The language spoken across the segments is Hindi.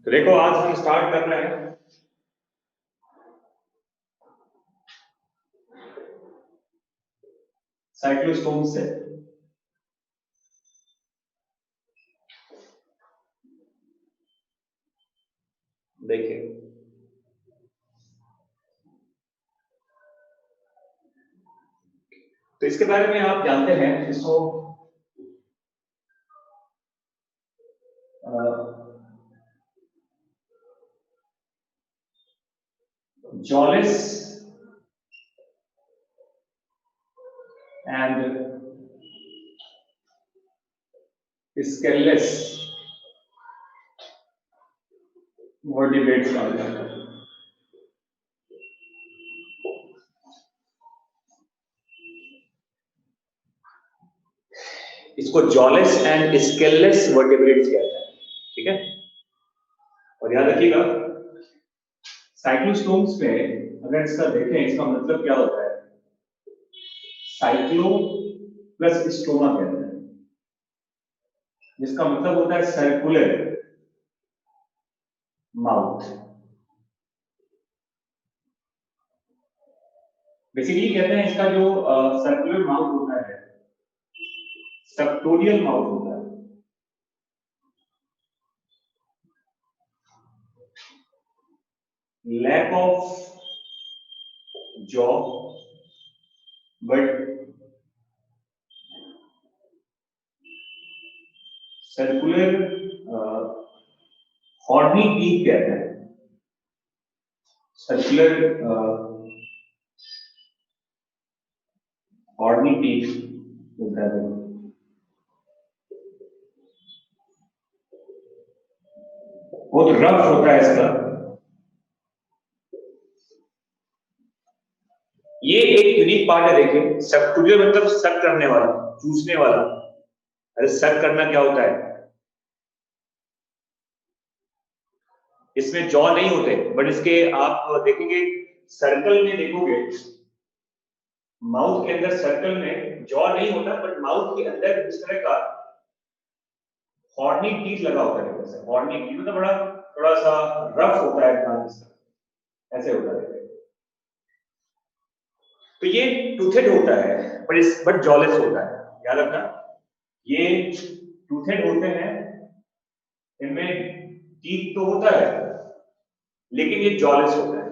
तो देखो आज हम स्टार्ट कर रहे हैं साइक्लोस्टोम से। देखिए तो इसके बारे में आप जानते हैं इसको जॉलिस एंड स्केललेस वर्टिब्रेट्स कहा जाता है। इसको जॉलिस एंड स्केललेस वर्टिब्रेट्स कहते हैं, ठीक है। और याद रखिएगा साइक्लोस्टोम्स में अगर इसका देखें, इसका मतलब क्या होता है, साइक्लो प्लस स्टोमा कहते हैं, जिसका मतलब होता है सर्कुलर माउथ। बेसिकली कहते हैं इसका जो सर्कुलर माउथ होता है सबटोरियल माउथ होता है। Lack of jaw but circular horny teeth कहते हैं, सर्कुलर हॉर्नी टीथ होता है। बहुत रफ होता है इसका। ये एक यूनिक पार्ट है। देखिए सबटोरियल मतलब सक करने वाला, चूसने वाला। अरे सक करना क्या होता है, इसमें जॉ नहीं होते, बट इसके आप देखेंगे सर्कल में, देखोगे माउथ के अंदर सर्कल में जॉ नहीं होता, बट माउथ के अंदर इस तरह का हॉर्नी टीथ लगा होता है। जैसे हॉर्नी टीथ मतलब बड़ा थोड़ा सा रफ होता है दांत, ऐसे होता है। तो ये टूथेड होता है बट जॉलेस होता है। याद रखना ये टूथेड होते हैं, इनमें टीथ तो होता है लेकिन ये जॉलेस होता है,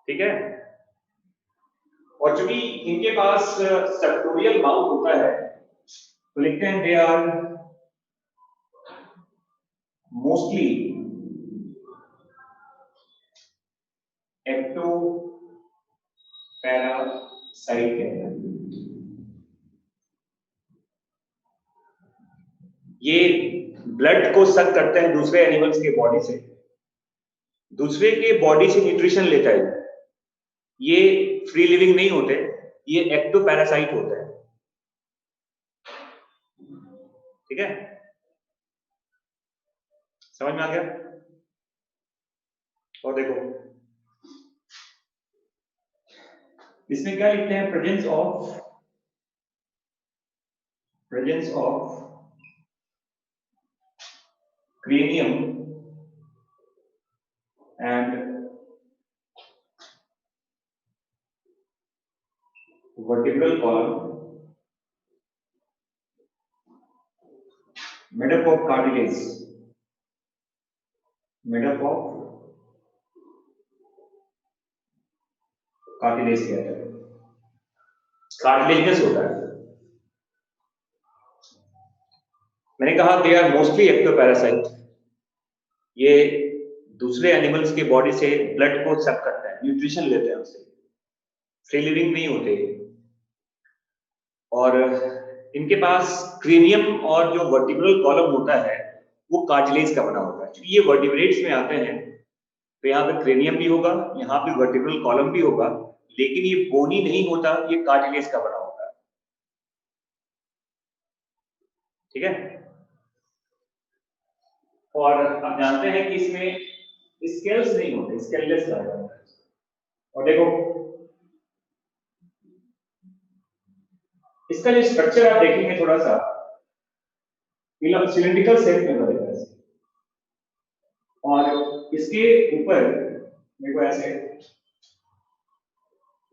ठीक है। और चूंकि इनके पास सर्कुलर माउथ होता है तो लिखते हैं they are mostly ectoparasite कहते हैं। ये ब्लड को सक करते हैं दूसरे एनिमल्स के बॉडी से, दूसरे के बॉडी से न्यूट्रिशन लेता है। ये फ्री लिविंग नहीं होते, ये एक्टो पैरासाइट होता है, ठीक है। समझ में आ गया। और देखो इसमें क्या लिखते हैं, presence of cranium and vertebral column made up of cartilage, कहते हैं, कार्टिलेजनस होता है। मैंने कहा दे आर मोस्टली एक्टोपैरासाइट, ये दूसरे एनिमल्स के बॉडी से ब्लड को सक करता है, न्यूट्रिशन लेते हैं उससे, फ्री लिविंग नहीं होते। और इनके पास क्रेनियम और जो वर्टिब्रल कॉलम होता है वो कार्टिलेज का बना होता है। क्योंकि ये वर्टिब्रेट्स में आते हैं तो यहाँ पे क्रेनियम भी होगा, यहाँ पे वर्टिब्रल कॉलम भी होगा, लेकिन ये बोनी नहीं होता, ये कार्टिलेज का बना होता है, ठीक है। और आप जानते हैं कि इसमें स्केल्स नहीं होते, स्केललेस कहा जाता है। और देखो इसका जो स्ट्रक्चर आप देखेंगे थोड़ा सा सिलिंड्रिकल शेप में बनेगा, और इसके ऊपर देखो ऐसे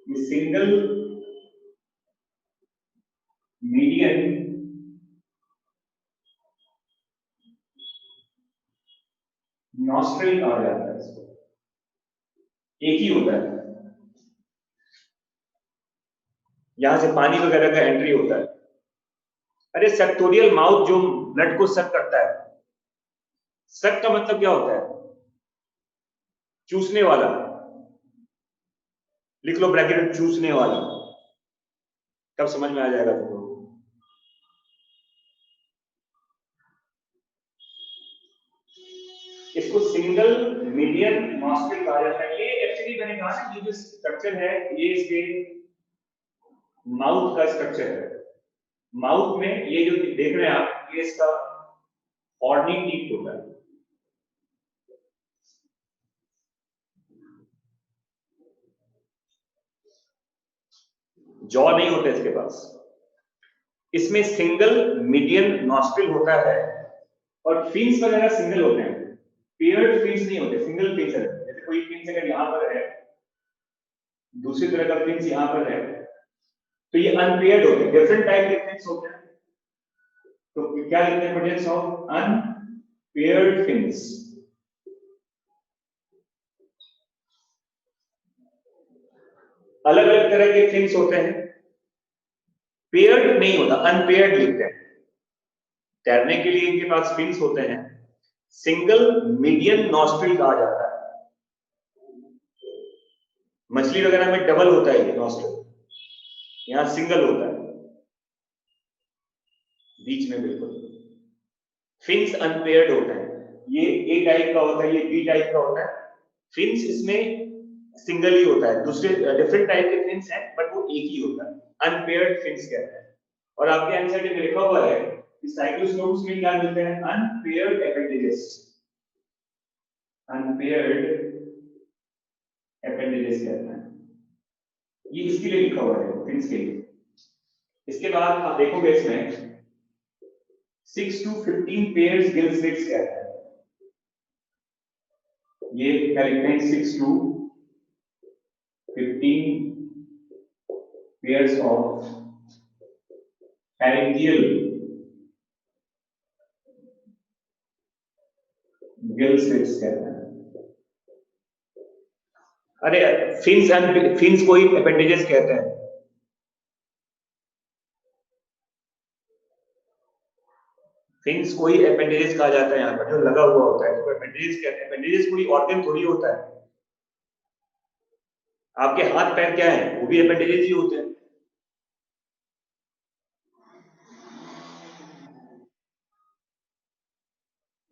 ये सिंगल मीडियन नॉस्ट्रिल कहा जाता है इसको, एक ही होता है, यहां से पानी वगैरह का एंट्री होता है। अरे सेक्टोरियल माउथ जो ब्लड को सक करता है, सक का मतलब क्या होता है? चूसने वाला, लिख लो ब्रैकेट में चूसने वाला, कब समझ में आ जाएगा तुमको। इसको सिंगल मीडियन नॉस्ट्रिल कहा जाता है। ये एक्चुअली मैंने कहा ना, ये जो स्ट्रक्चर है ये इसके माउथ का स्ट्रक्चर है। माउथ में ये जो देख रहे हैं आप, ये इसका हॉर्नी टीथ होता है। जॉ नहीं होता इसके पास। इसमें सिंगल मीडियन नॉस्ट्रिल होता है और फिन्स वगैरह सिंगल होते हैं, पेयर्ड फिन्स नहीं होते, सिंगल फिन्स है। जैसे कोई फिन्स अगर यहां पर है, दूसरी तरह का फिन्स यहां पर है, तो ये अनपेयर्ड होते हैं, डिफरेंट टाइप के फिन्स होते हैं। तो क्या लिखते हैं प्रेजेंस ऑफ अनपेयर्ड फिन्स। अलग अलग तरह के फिन्स होते हैं, पेयर्ड नहीं होता, अनपेयर्ड लिखते हैं। तैरने के लिए इनके पास फिन्स होते हैं, सिंगल मीडियन नॉस्ट्रिल कहा जाता है। मछली वगैरह में डबल होता है ये नॉस्ट्रिल, यहां सिंगल होता है बीच में बिल्कुल। फिन्स अनपेयर्ड होते हैं, ये ए टाइप का होता है, ये बी टाइप का होता है। फिन्स इसमें सिंगल ही होता है, दूसरे डिफरेंट टाइप के फिन्स हैं बट वो एक ही होता है, अनपेयर्ड फिन्स कहते हैं। और आपके आंसर में लिखा हुआ है कि साइक्लोस्टोम्स में क्या मिलते हैं? अनपेयर्ड एपेंडेजेस, अनपेयर्ड एपेंडेजेस कहते हैं। ये इसके लिए लिखा हुआ है, फिन्स के लिए। इसके बाद आप देखोगे इसमें 6 to 15 पेयर्स गिल स्लिट्स कहते हैं। ये क्या लिखते हैं? 6 to 15 pairs of pharyngeal gill slits कहते हैं। अरे फिन्स को ही एपेंडेजेस कहते हैं। फिन्स को ही एपेंडेजेस कहा जाता है, यहाँ पर जो लगा हुआ होता है तो एपेंडेजेस कहते हैं। एपेंडेजेस कोई ऑर्गन थोड़ी होता है। आपके हाथ पैर क्या है? वो भी एपेंडेजेस ही होते हैं।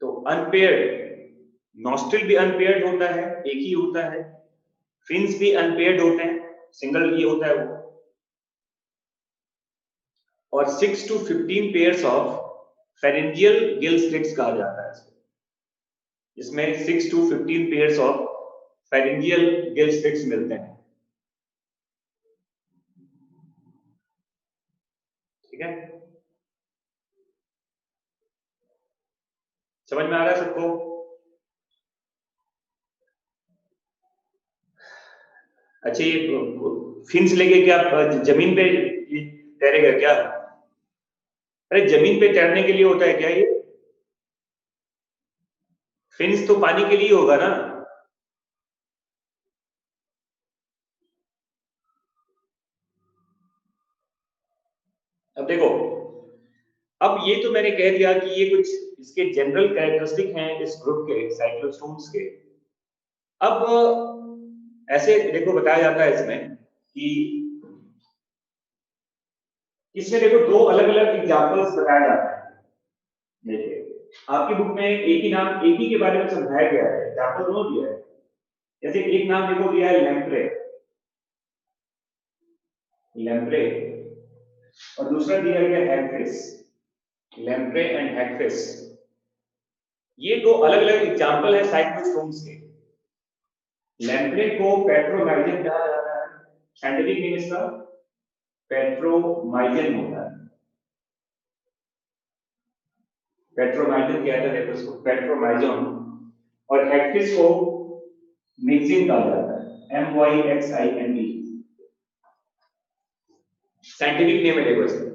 तो अनपेयर्ड, नॉस्ट्रिल भी अनपेयर्ड होता है, एक ही होता है। फिन्स भी अनपेयर्ड होते हैं, सिंगल ये होता है वो। और 6 to 15 pairs of pharyngeal gill slits कहा जाता है। इसमें 6 to 15 pairs of pharyngeal gill slits मिलते हैं। ठीक है, समझ में आ रहा है सबको? अच्छा, ये फिन्स लेके क्या जमीन पे तैरेगा क्या? अरे जमीन पे तैरने के लिए होता है क्या ये? फिन्स तो पानी के लिए होगा ना। अब देखो, अब ये तो मैंने कह दिया कि ये कुछ इसके जनरल कैरेक्टरिस्टिक हैं इस ग्रुप के, साइक्लोस्टोम्स के। अब ऐसे देखो बताया जाता है इसमें कि इसमें देखो दो अलग अलग एग्जांपल्स बताए जाते हैं। देखिए आपकी बुक में एक ही नाम, एक ही के बारे में समझाया गया है, एग्जांपल दोनों दिया है। जैसे एक नाम देखो दिया है लैम्प्रे, लैम्प्रे, और दूसरा दिया गया हैगफिश, लैम्प्रे एंड हैगफिश। ये दो अलग अलग एग्जांपल है साइक्लोस्टोम्स के। लैम्प्रे को पेट्रोमाइजन कहा जाता है, साइंटिफिक नेम इसका पेट्रोमाइजन होता है। पेट्रोमाइजन कहते हैं उसको, पेट्रोमाइजन। और हैगफिश को मिक्सिन कहा जाता है, MYXINE, साइंटिफिक नेम है देखो इसका।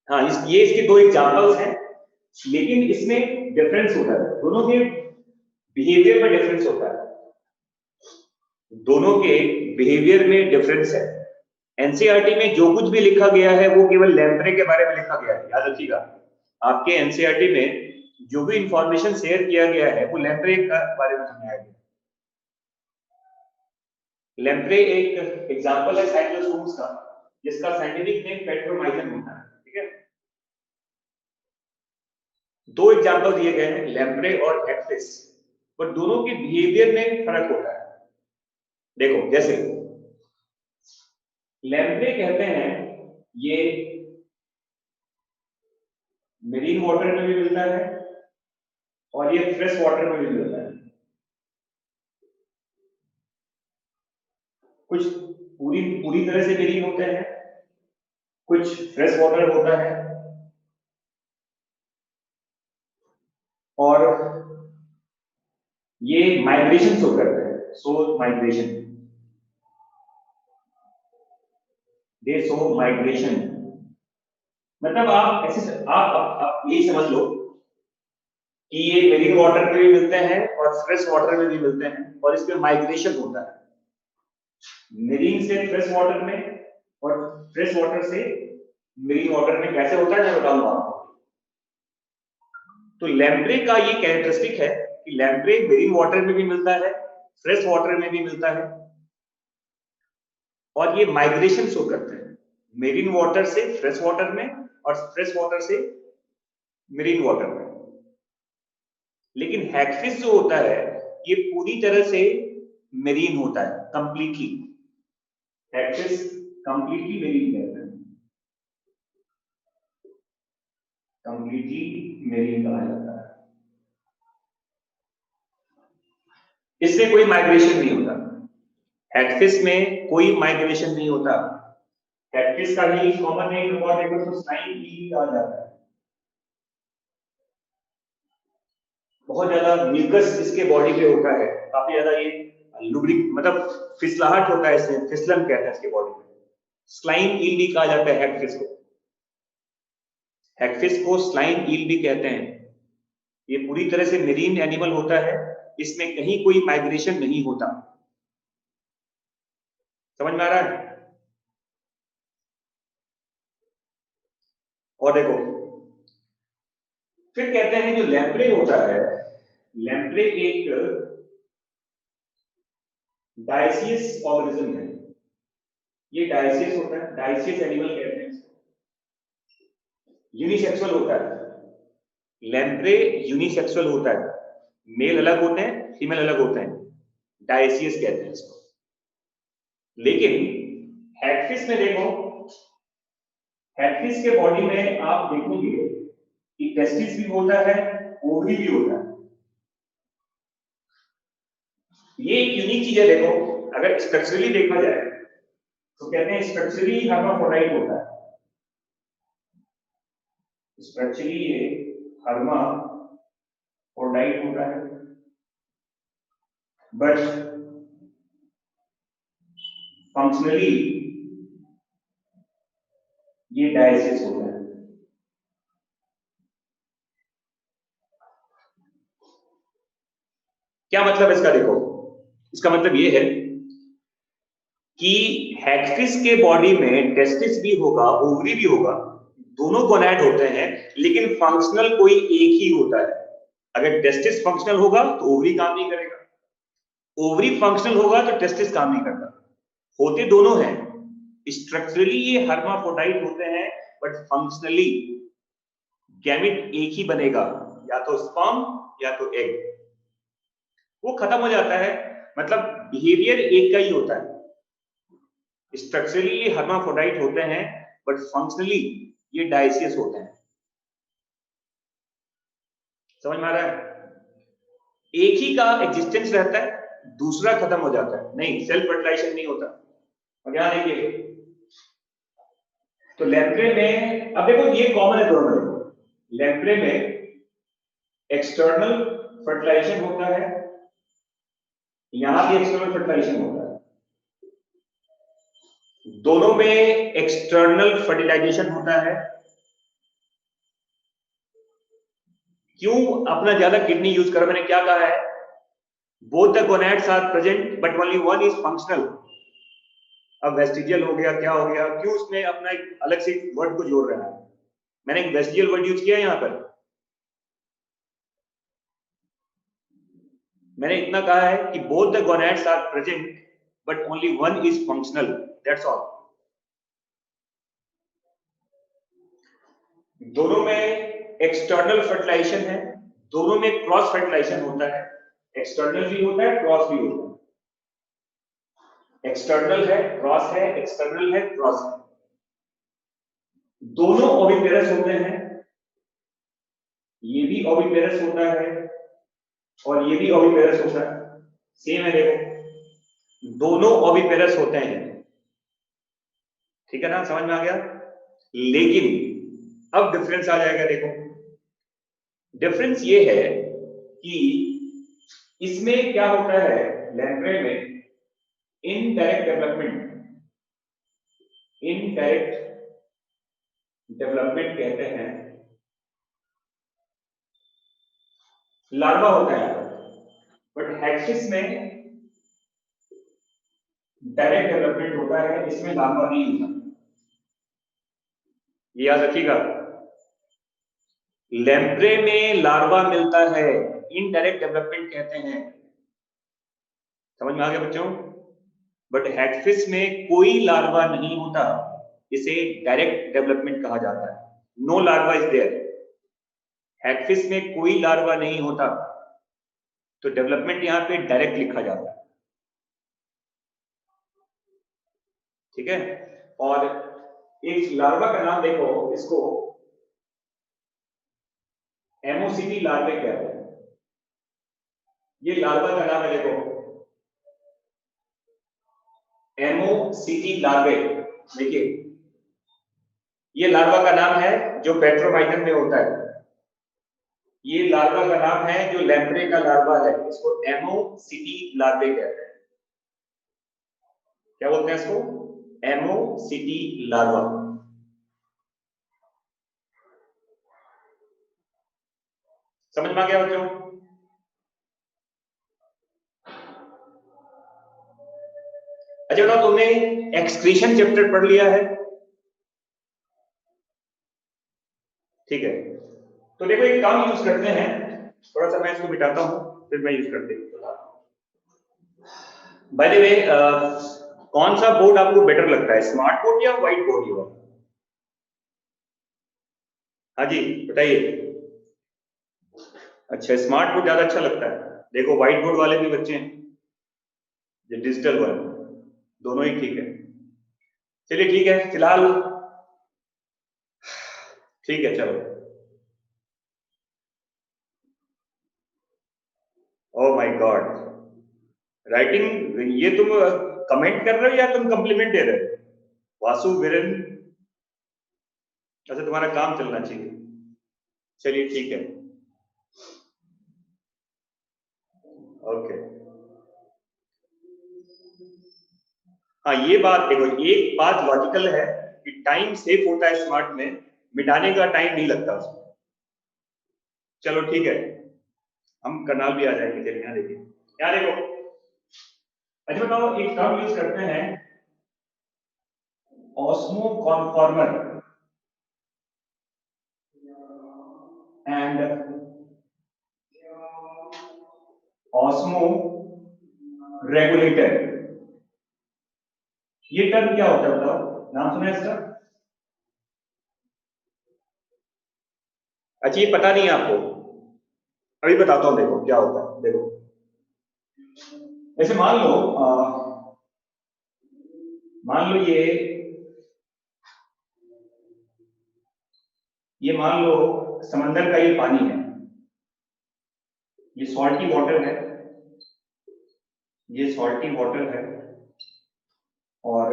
हाँ, ये इसके दो एग्जांपल्स हैं, लेकिन इसमें डिफरेंस होता है, दोनों के बिहेवियर में डिफरेंस होता है, दोनों के बिहेवियर में डिफरेंस है। एनसीईआरटी में जो कुछ भी लिखा गया है वो केवल लैम्प्रे के बारे में लिखा गया है, याद रखिएगा। आपके एनसीईआरटी में जो भी इंफॉर्मेशन शेयर किया गया है वो लैम्प्रे के बारे में समझाया गया। लैम्प्रे एक एग्जांपल है साइक्लोस्पोर्स का, जिसका साइंटिफिक नेम पेट्रोमाइजन होता है, ठीक है। दो एग्जांपल दिए गए हैं, लैम्प्रे और हैगफिश, पर दोनों के बिहेवियर में फर्क होता है। देखो, जैसे लैम्प्रे कहते हैं ये मेरीन वाटर में भी मिलता है और ये फ्रेश वाटर में भी मिलता है। कुछ पूरी पूरी तरह से मेरीन होते हैं, कुछ फ्रेश वाटर होता है, और ये माइग्रेशन शो करते हैं, शो माइग्रेशन, दे शो माइग्रेशन। मतलब आप ऐसे आप ये समझ लो कि ये मेरीन वाटर में भी मिलते हैं और फ्रेश वाटर में भी मिलते हैं, और इसमें माइग्रेशन होता है मेरीन से फ्रेश वाटर में और फ्रेश वाटर से मेरीन वाटर में। कैसे होता है मैं बताऊंगा आपको। तो लैम्प्रे का ये कैरेक्टरिस्टिक है कि लैम्प्रे मेरीन वाटर में भी मिलता है, फ्रेश वाटर में भी मिलता है, और ये माइग्रेशन शो करते हैं मेरीन वाटर से फ्रेश वाटर में और फ्रेश वाटर से मेरीन वाटर में। लेकिन हैगफिश जो होता है ये पूरी तरह से मेरीन होता है, कंप्लीटली। हैगफिश कंप्लीटली मेरीन कहते हैं, कंप्लीटली मेरीन कहा जाता है। इससे कोई माइग्रेशन नहीं होता, हैगफिश में कोई माइग्रेशन नहीं होता। हैगफिश का ही कॉमन नेम देखो, स्लाइम ईल कहा जाता है। बहुत ज्यादा म्यूकस इसके बॉडी पे होता है, काफी ज्यादा ये लुब्रिक, मतलब फिसलाहट होता है, इसमें फिसलन कहते हैं इसके बॉडी में। स्लाइम ईल भी कहा जाता है हैगफिश को, हैगफिश को स्लाइम ईल भी कहते हैं। ये पूरी तरह से मेरीन एनिमल होता है, इसमें कहीं कोई माइग्रेशन नहीं होता। समझ में आ रहा है? और देखो, फिर कहते हैं जो लैम्प्रे होता है, लैम्प्रे एक डायसियस ऑर्गेनिज्म है। ये डायसियस होता है, डायसियस एनिमल कहते हैं इसको, यूनिसेक्सुअल होता है। लैम्प्रे यूनिसेक्सुअल होता है, मेल अलग होते हैं, फीमेल अलग होते हैं, डायसियस कहते हैं इसको। लेकिन हैगफिश में देखो, हैगफिश के बॉडी में आप देखोगे कि टेस्टिस भी होता है, ओवरी भी होता है। ये एक यूनिक चीज है। देखो, अगर स्ट्रक्चरली देखा जाए तो कहते हैं स्ट्रक्चरली हर्माफ्रोडाइट होता है, स्ट्रक्चरली ये हर्माफ्रोडाइट होता है, बट फंक्शनली ये डायसियस होता है। क्या मतलब इसका? देखो, इसका मतलब ये है कि हैगफिश के बॉडी में टेस्टिस भी होगा, ओवरी भी होगा, दोनों गोनैड होते हैं, लेकिन फंक्शनल कोई एक ही होता है। अगर टेस्टिस फंक्शनल होगा तो ओवरी काम नहीं करेगा, ओवरी फंक्शनल होगा तो टेस्टिस काम नहीं करता। होते दोनों हैं, स्ट्रक्चरली ये हर्माफ्रोडाइट होते हैं, बट फंक्शनली गैमेट एक ही बनेगा, या तो स्पर्म या तो एग। वो खत्म हो जाता है, मतलब बिहेवियर एक का ही होता है। स्ट्रक्चरली ये हर्माफ्रोडाइट होते हैं, बट फंक्शनली ये डायसियस होते हैं। समझ में आ रहा है? एक ही का एग्जिस्टेंस रहता है, दूसरा खत्म हो जाता है, नहीं सेल्फ फर्टिलाइजेशन नहीं होता। और यहां देखिए, तो लैम्प्रे में अब देखो ये कॉमन है दोनों में। लैम्प्रे में एक्सटर्नल फर्टिलाइजेशन होता है, यहां भी एक्सटर्नल फर्टिलाइजेशन होता है, दोनों में एक्सटर्नल फर्टिलाइजेशन होता है। क्यों अपना ज्यादा किडनी यूज करा? मैंने क्या कहा है? Both the gonads are present but only one is functional. अब वेस्टिजियल हो गया, क्या हो गया? क्यों उसने अपना एक अलग से वर्ड को जोड़ रहा है? मैंने एक वेस्टिजियल वर्ड यूज किया यहां पर। मैंने इतना कहा है कि both the gonads are present but only one is functional, that's all. दोनों में एक्सटर्नल फर्टिलाइजेशन है, दोनों में क्रॉस फर्टिलाइजेशन होता है, एक्सटर्नल भी होता है, क्रॉस भी होता है। एक्सटर्नल है, क्रॉस है, एक्सटर्नल है, क्रॉस है। दोनों ओविपेरस होते हैं, ये भी ओविपेरस होता है और ये भी ओविपेरस होता है, सेम है। देखो दोनों ओविपेरस होते हैं, ठीक है ना? समझ में आ गया? लेकिन अब डिफरेंस आ जाएगा। देखो डिफरेंस ये है कि इसमें क्या होता है, लैम्प्रे में इनडायरेक्ट डेवलपमेंट कहते हैं, लार्वा होता है, बट हेक्सिस में डायरेक्ट डेवलपमेंट होता है, इसमें लार्वा नहीं होता। ये याद रखिएगा, लैम्प्रे में लार्वा मिलता है, इनडायरेक्ट डेवलपमेंट कहते हैं। समझ में आ गया बच्चों? बट हेक्सिस में कोई लार्वा नहीं होता, इसे डायरेक्ट डेवलपमेंट कहा जाता है। No larva is there. हेक्सिस में कोई लार्वा नहीं होता, तो डेवलपमेंट यहां पे डायरेक्ट लिखा जाता है, ठीक है? और इस लार्वा का नाम देखो, इसको एमओसीटी लार्वे कहते हैं। ये लार्वा का नाम है, देखो एमओसीटी लार्वे। देखिए ये लार्वा का नाम है जो पेट्रोमाइटन में होता है, ये लार्वा का नाम है जो लैम्प्रे का लार्वा है, इसको एमओसीटी लार्वे कहते हैं। क्या बोलते हैं इसको? एमओसीटी लार्वा। समझ में आ गया बच्चों? अच्छा बताओ, तुमने एक्सक्रीशन चैप्टर पढ़ लिया है? ठीक है, तो देखो एक काम यूज करते हैं, थोड़ा सा मैं इसको मिटाता हूं, फिर मैं यूज करते हूँ। बाय द वे, कौन सा बोर्ड आपको बेटर लगता है, स्मार्ट बोर्ड या व्हाइट बोर्ड? ये हाँ जी बताइए। अच्छा, स्मार्ट बोर्ड ज्यादा अच्छा लगता है। देखो व्हाइट बोर्ड वाले भी बच्चे हैं, ये डिजिटल वाले, दोनों ही ठीक है। चलिए ठीक है, फिलहाल ठीक है, चलो। ओह माय गॉड, राइटिंग, ये तुम कमेंट कर रहे हो या तुम कम्प्लीमेंट दे रहे हो? वासु वीरेन, अच्छा तुम्हारा काम चलना चाहिए, चलिए ठीक है, ओके। हाँ ये बात देखो, एक बात लॉजिकल है कि टाइम सेव होता है स्मार्ट में, मिटाने का टाइम नहीं लगता उसमें। चलो ठीक है, हम करनाल भी आ जाएंगे। चलिए यहाँ देखिए, यहाँ देखो। अच्छा बताओ, एक टर्म यूज करते हैं, osmo conformer and osmo regulator. ये टर्म क्या होता है बताओ, नाम सुना है इसका? अच्छा ये पता नहीं है आपको? अभी बताता हूं, देखो क्या होता है। देखो ऐसे मान लो ये मान लो समंदर का ये पानी है, ये सॉल्टी वाटर है, ये सॉल्टी वाटर है, और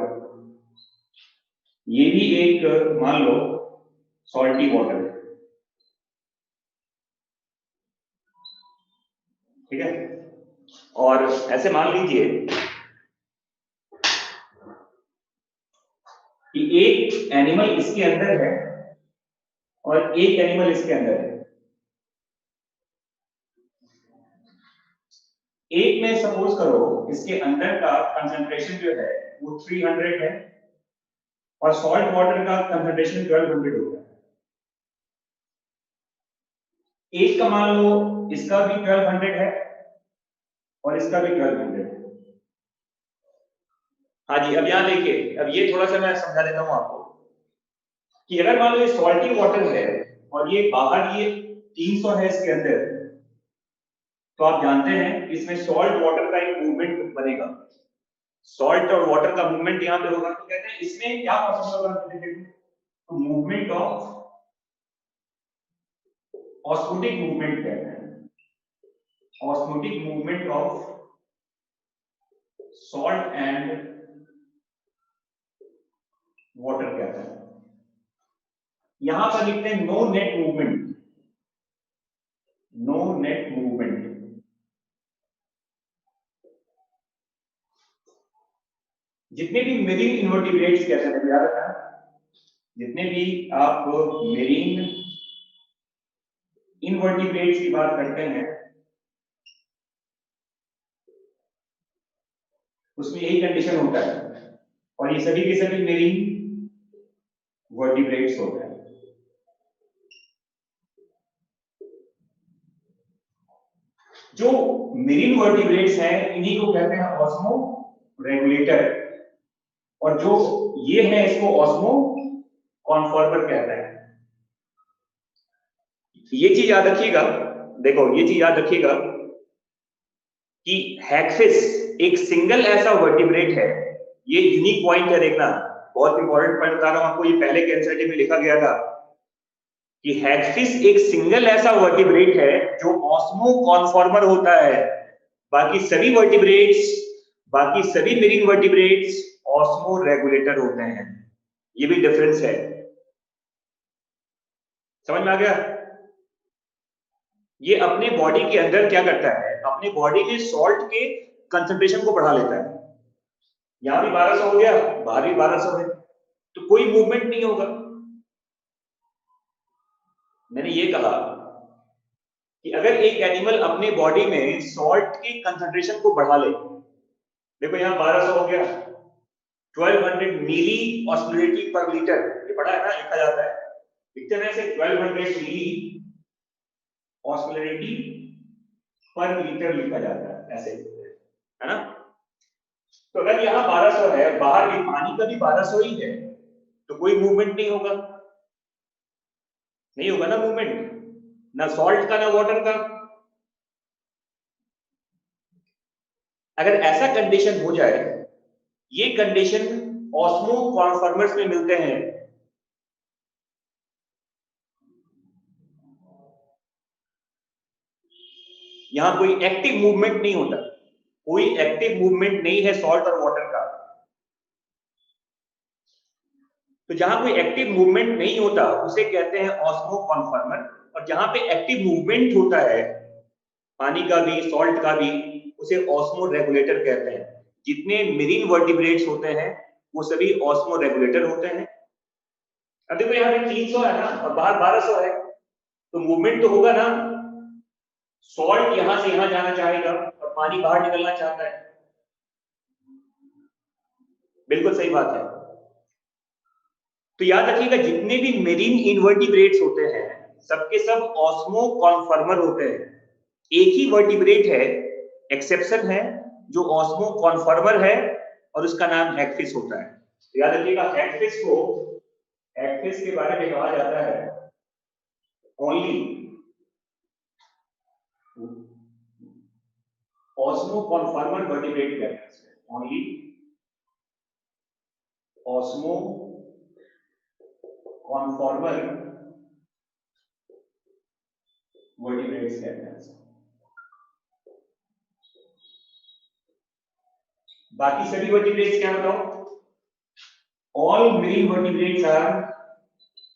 ये भी एक मान लो सॉल्टी वाटर है। ठीक है। और ऐसे मान लीजिए कि एक एनिमल इसके अंदर है और एक एनिमल इसके अंदर है। एक में सपोज करो इसके अंदर का कंसंट्रेशन जो है वो 300 है और सॉल्ट वाटर का कंसंट्रेशन 1200 होगा। एक का मान लो इसका भी 1200 है और इसका भी 1200 है। हाँ जी, अब यहां देखिए, अब ये थोड़ा सा मैं समझा देता हूं आपको कि अगर मान लो ये सॉल्टी वाटर है और ये बाहर ये 300 है इसके अंदर, तो आप जानते हैं इसमें सॉल्ट वाटर का एक मूवमेंट बनेगा। सॉल्ट और वाटर का मूवमेंट यहां पे होगा, तो कहते हैं इसमें क्या पॉसिबल होगा, तो मूवमेंट ऑफ ऑस्मोटिक मूवमेंट कहते हैं, osmotic movement of salt and water कहते हैं। यहां पर लिखते हैं no net movement, no net movement. जितने भी मेरीन इनवर्टिब्रेट्स कहते हैं, याद रखना, जितने भी आप मेरीन इनवर्टिब्रेट्स की बात करते हैं उसमें यही कंडीशन होता है और ये सभी के सभी मेरीन वर्टिब्रेट्स होते हैं। जो मेरीन वर्टिब्रेट्स हैं इन्हीं को कहते हैं ऑस्मो रेगुलेटर, और जो ये है इसको ऑस्मो कॉन्फॉर्मर कहते हैं। ये चीज याद रखिएगा, देखो ये चीज याद रखिएगा कि हैगफिश एक सिंगल ऐसा वर्टिब्रेट है, ये यूनिक पॉइंट है, देखना बहुत इंपॉर्टेंट पॉइंट बता रहा हूं आपको, ये पहले के एनसीईआरटी में लिखा गया था कि हैगफिश एक सिंगल ऐसा वर्टिब्रेट है जो ऑस्मो कॉन्फॉर्मर होता है। बाकी सभी वर्टिब्रेट्स, बाकी सभी मेरीन वर्टिब्रेट्स ऑस्मो रेगुलेटर होते हैं। ये भी डिफरेंस है, समझ में आ गया। ये अपने बॉडी के अंदर क्या करता है, अपने बॉडी में सॉल्ट के कंसंट्रेशन को बढ़ा लेता है। यहां भी 1200 हो गया, बाहर भी 1200 है, तो कोई मूवमेंट नहीं होगा। मैंने ये कहा कि अगर एक एनिमल अपने बॉडी में सॉल्ट के कंसंट्रेशन को बढ़ा ले, देखो यहां 1200 हो गया, 1200 मिली ऑस्मोलेरिटी पर लीटर, ये पढ़ा है ना, लिखा जाता है, लिखते हैं ऐसे 1200 मिली ऑस्मोलेरिटी पर लीटर लिखा जाता है, ऐसे है ना। तो अगर यहाँ 1200 है, बाहर भी पानी का भी 1200 ही है, तो कोई मूवमेंट नहीं होगा, नहीं होगा ना मूवमेंट, ना सॉल्ट का ना वाटर का। अगर ऐसा कंडीशन हो जाए, ये कंडीशन ऑस्मो कॉन्फॉर्मर्स में मिलते हैं। यहां कोई एक्टिव मूवमेंट नहीं होता, कोई एक्टिव मूवमेंट नहीं है सॉल्ट और वाटर का। तो जहां कोई एक्टिव मूवमेंट नहीं होता उसे कहते हैं ऑस्मो कॉन्फॉर्मर, और जहां पे एक्टिव मूवमेंट होता है पानी का भी सॉल्ट का भी, उसे ऑस्मो रेगुलेटर कहते हैं। जितने मेरीन वर्टिब्रेट्स होते हैं वो सभी ऑस्मो रेगुलेटर होते हैं। अब देखो यहाँ पे 300 है ना और बाहर 1200 है, तो मूवमेंट तो होगा ना। सॉल्ट यहां से यहां जाना चाहेगा और पानी बाहर निकलना चाहता है, बिल्कुल सही बात है। तो याद रखिएगा जितने भी मेरीन इनवर्टिब्रेट्स होते हैं सबके सब ऑस्मो कॉन्फॉर्मर होते हैं। एक ही वर्टिब्रेट है, एक्सेप्शन है, जो ऑस्मो कॉन्फॉर्मर है और उसका नाम हैगफिश होता है। तो याद रखिएगा हैगफिश को, हैगफिश के बारे में कहा जाता है ओनली ऑस्मो कॉन्फॉर्मर वर्टिब्रेट कहते हैं, ओनली ऑस्मो कॉन्फॉर्मर वर्टिब्रेट्स कहते हैं। बाकी सभी वर्टिब्रेट्स क्या बताओ, all marine vertebrates are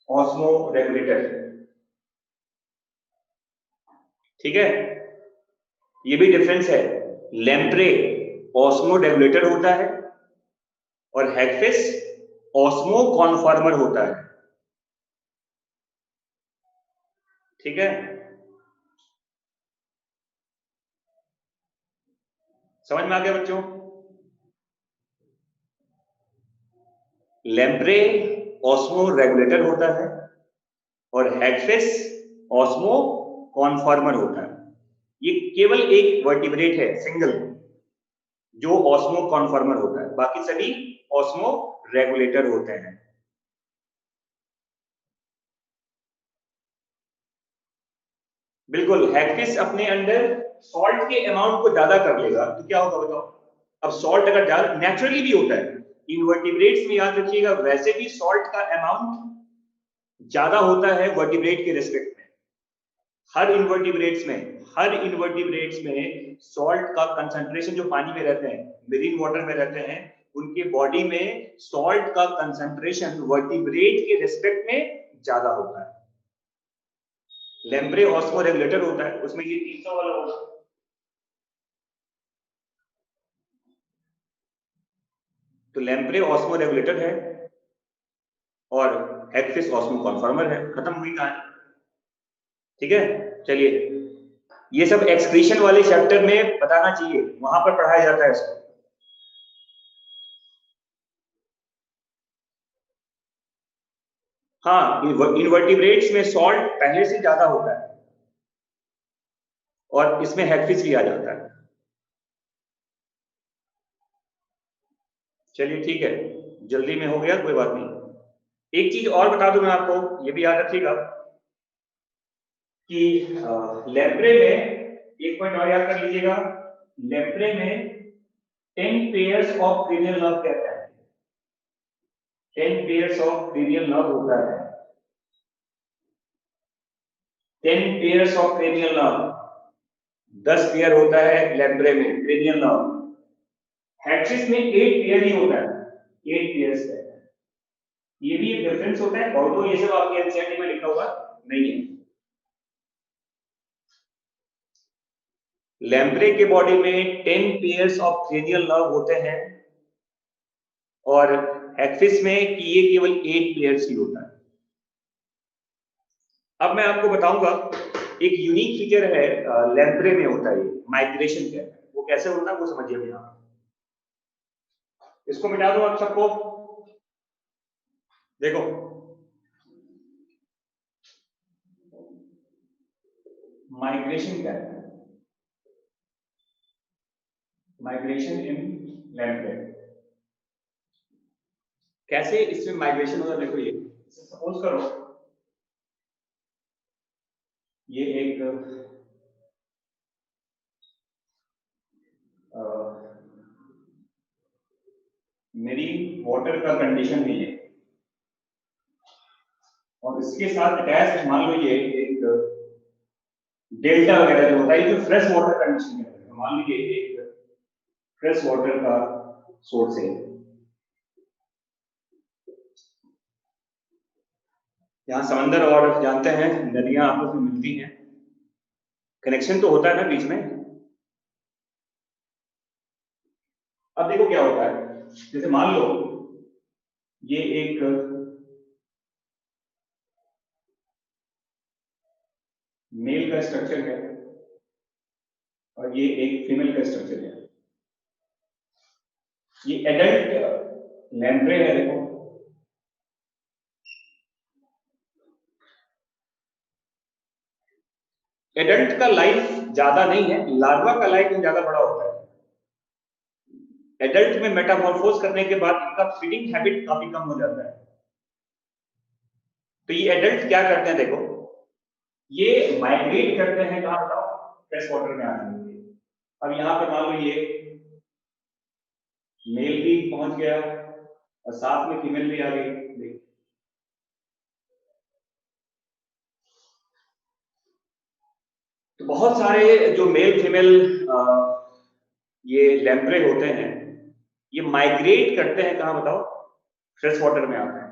osmoregulator, ठीक है। ये भी डिफरेंस है। लैम्प्रे ऑस्मो रेगुलेटर होता है और हैगफिश ऑस्मो कॉन्फॉर्मर होता है। ठीक है, समझ में आ गया बच्चों? लैम्प्रे ऑस्मो रेगुलेटर होता है और हैगफिश ऑस्मो कॉन्फॉर्मर होता है। ये केवल एक वर्टिब्रेट है सिंगल जो ऑस्मो कॉन्फॉर्मर होता है, बाकी सभी ऑस्मो रेगुलेटर होते हैं। बिल्कुल, हैगफिश अपने अंदर सॉल्ट के अमाउंट को ज्यादा कर लेगा तो क्या होगा बताओ? अब सॉल्ट अगर ज्यादा नेचुरली भी होता है, इनवर्टिब्रेट्स में याद रखिएगा वैसे भी सॉल्ट का अमाउंट ज्यादा होता है वर्टिब्रेट के रिस्पेक्ट में। हर इनवर्टिब्रेट्स में सॉल्ट का कंसंट्रेशन, जो पानी में रहते हैं, मेरीन वाटर में रहते हैं, उनके बॉडी में सॉल्ट का कंसंट्रेशन वर्टिब्रेट के रिस्पेक्ट में ज्यादा होता है। लैम्प्रे ऑस्मो रेगुलेटर होता है, उसमें ये 300 वाला होगा। तो लैम्प्रे ऑस्मो रेगुलेटर है और हैगफिश ऑस्मो कॉन्फॉर्मर है, खत्म हुई कहानी। ठीक है, चलिए, ये सब एक्सक्रीशन वाले चैप्टर में बताना चाहिए, वहां पर पढ़ाया जाता है इसको। हाँ, इनवर्टिब्रेट्स में सॉल्ट पहले से ज्यादा होता है और इसमें हैगफिश भी आ जाता है। चलिए ठीक है, जल्दी में हो गया, कोई बात नहीं। एक चीज और बता दूं मैं आपको, ये भी याद रखिएगा कि लैम्प्रे में एक पॉइंट और याद कर लीजिएगा, लैम्प्रे में 10 पेयर्स ऑफ क्रेनियल नर्व कहता है, 10 पेयर्स ऑफ क्रेनियल नर्व होता है, 10 pairs of cranial nerve, 10 pair होता है लैम्प्रे में क्रेनियल नर्व। हैगफिश में 8 पेयर ही होता है, 8 पेयर्स है। ये भी एक डिफरेंस होता है, और तो ये सब आपके एनसीईआरटी में लिखा हुआ नहीं है। लैम्प्रे के बॉडी में 10 पेयर्स ऑफ क्रेनियल नर्व होते हैं और हैगफिश में कि ये केवल 8 पेयर्स ही होता है। अब मैं आपको बताऊंगा एक यूनिक फीचर है, लैम्प्रे में होता है, ये माइग्रेशन कहते हैं। वो कैसे होता है वो समझिए। हम यहाँ इसको मिटा दो आप सबको, देखो माइग्रेशन क्या है, माइग्रेशन इन लैम्प्रे कैसे इसमें माइग्रेशन होगा। देखो ये सपोज करो ये एक मेरी वाटर का कंडीशन है ये, और इसके साथ अटैच मान लो ये एक डेल्टा वगैरह जो होता है, जो फ्रेश वाटर कंडीशन है, मान लीजिए एक फ्रेश वाटर का सोर्स है, यहाँ समंदर और जानते हैं नदियां आपस में मिलती हैं, कनेक्शन तो होता है ना बीच में। अब देखो क्या होता है, जैसे मान लो ये एक मेल का स्ट्रक्चर है और ये एक फीमेल का स्ट्रक्चर है, ये एडल्ट लैम्प्रे है। देखो एडल्ट का लाइफ ज्यादा नहीं है, लार्वा का लाइफ ज्यादा बड़ा होता है। एडल्ट में मेटामॉर्फोज करने के बाद इनका फीडिंग हैबिट काफी कम हो जाता है। तो ये एडल्ट क्या करते हैं, देखो ये माइग्रेट करते हैं, कहां बताओ? फ्रेश वाटर में आने के लिए। अब यहाँ पे मान लो ये मेल भी पहुंच गया और साथ में फीमेल भी आ गई। तो बहुत सारे जो मेल फीमेल ये लैम्प्रे होते हैं, ये माइग्रेट करते हैं, कहां बताओ? फ्रेश वाटर में आते हैं।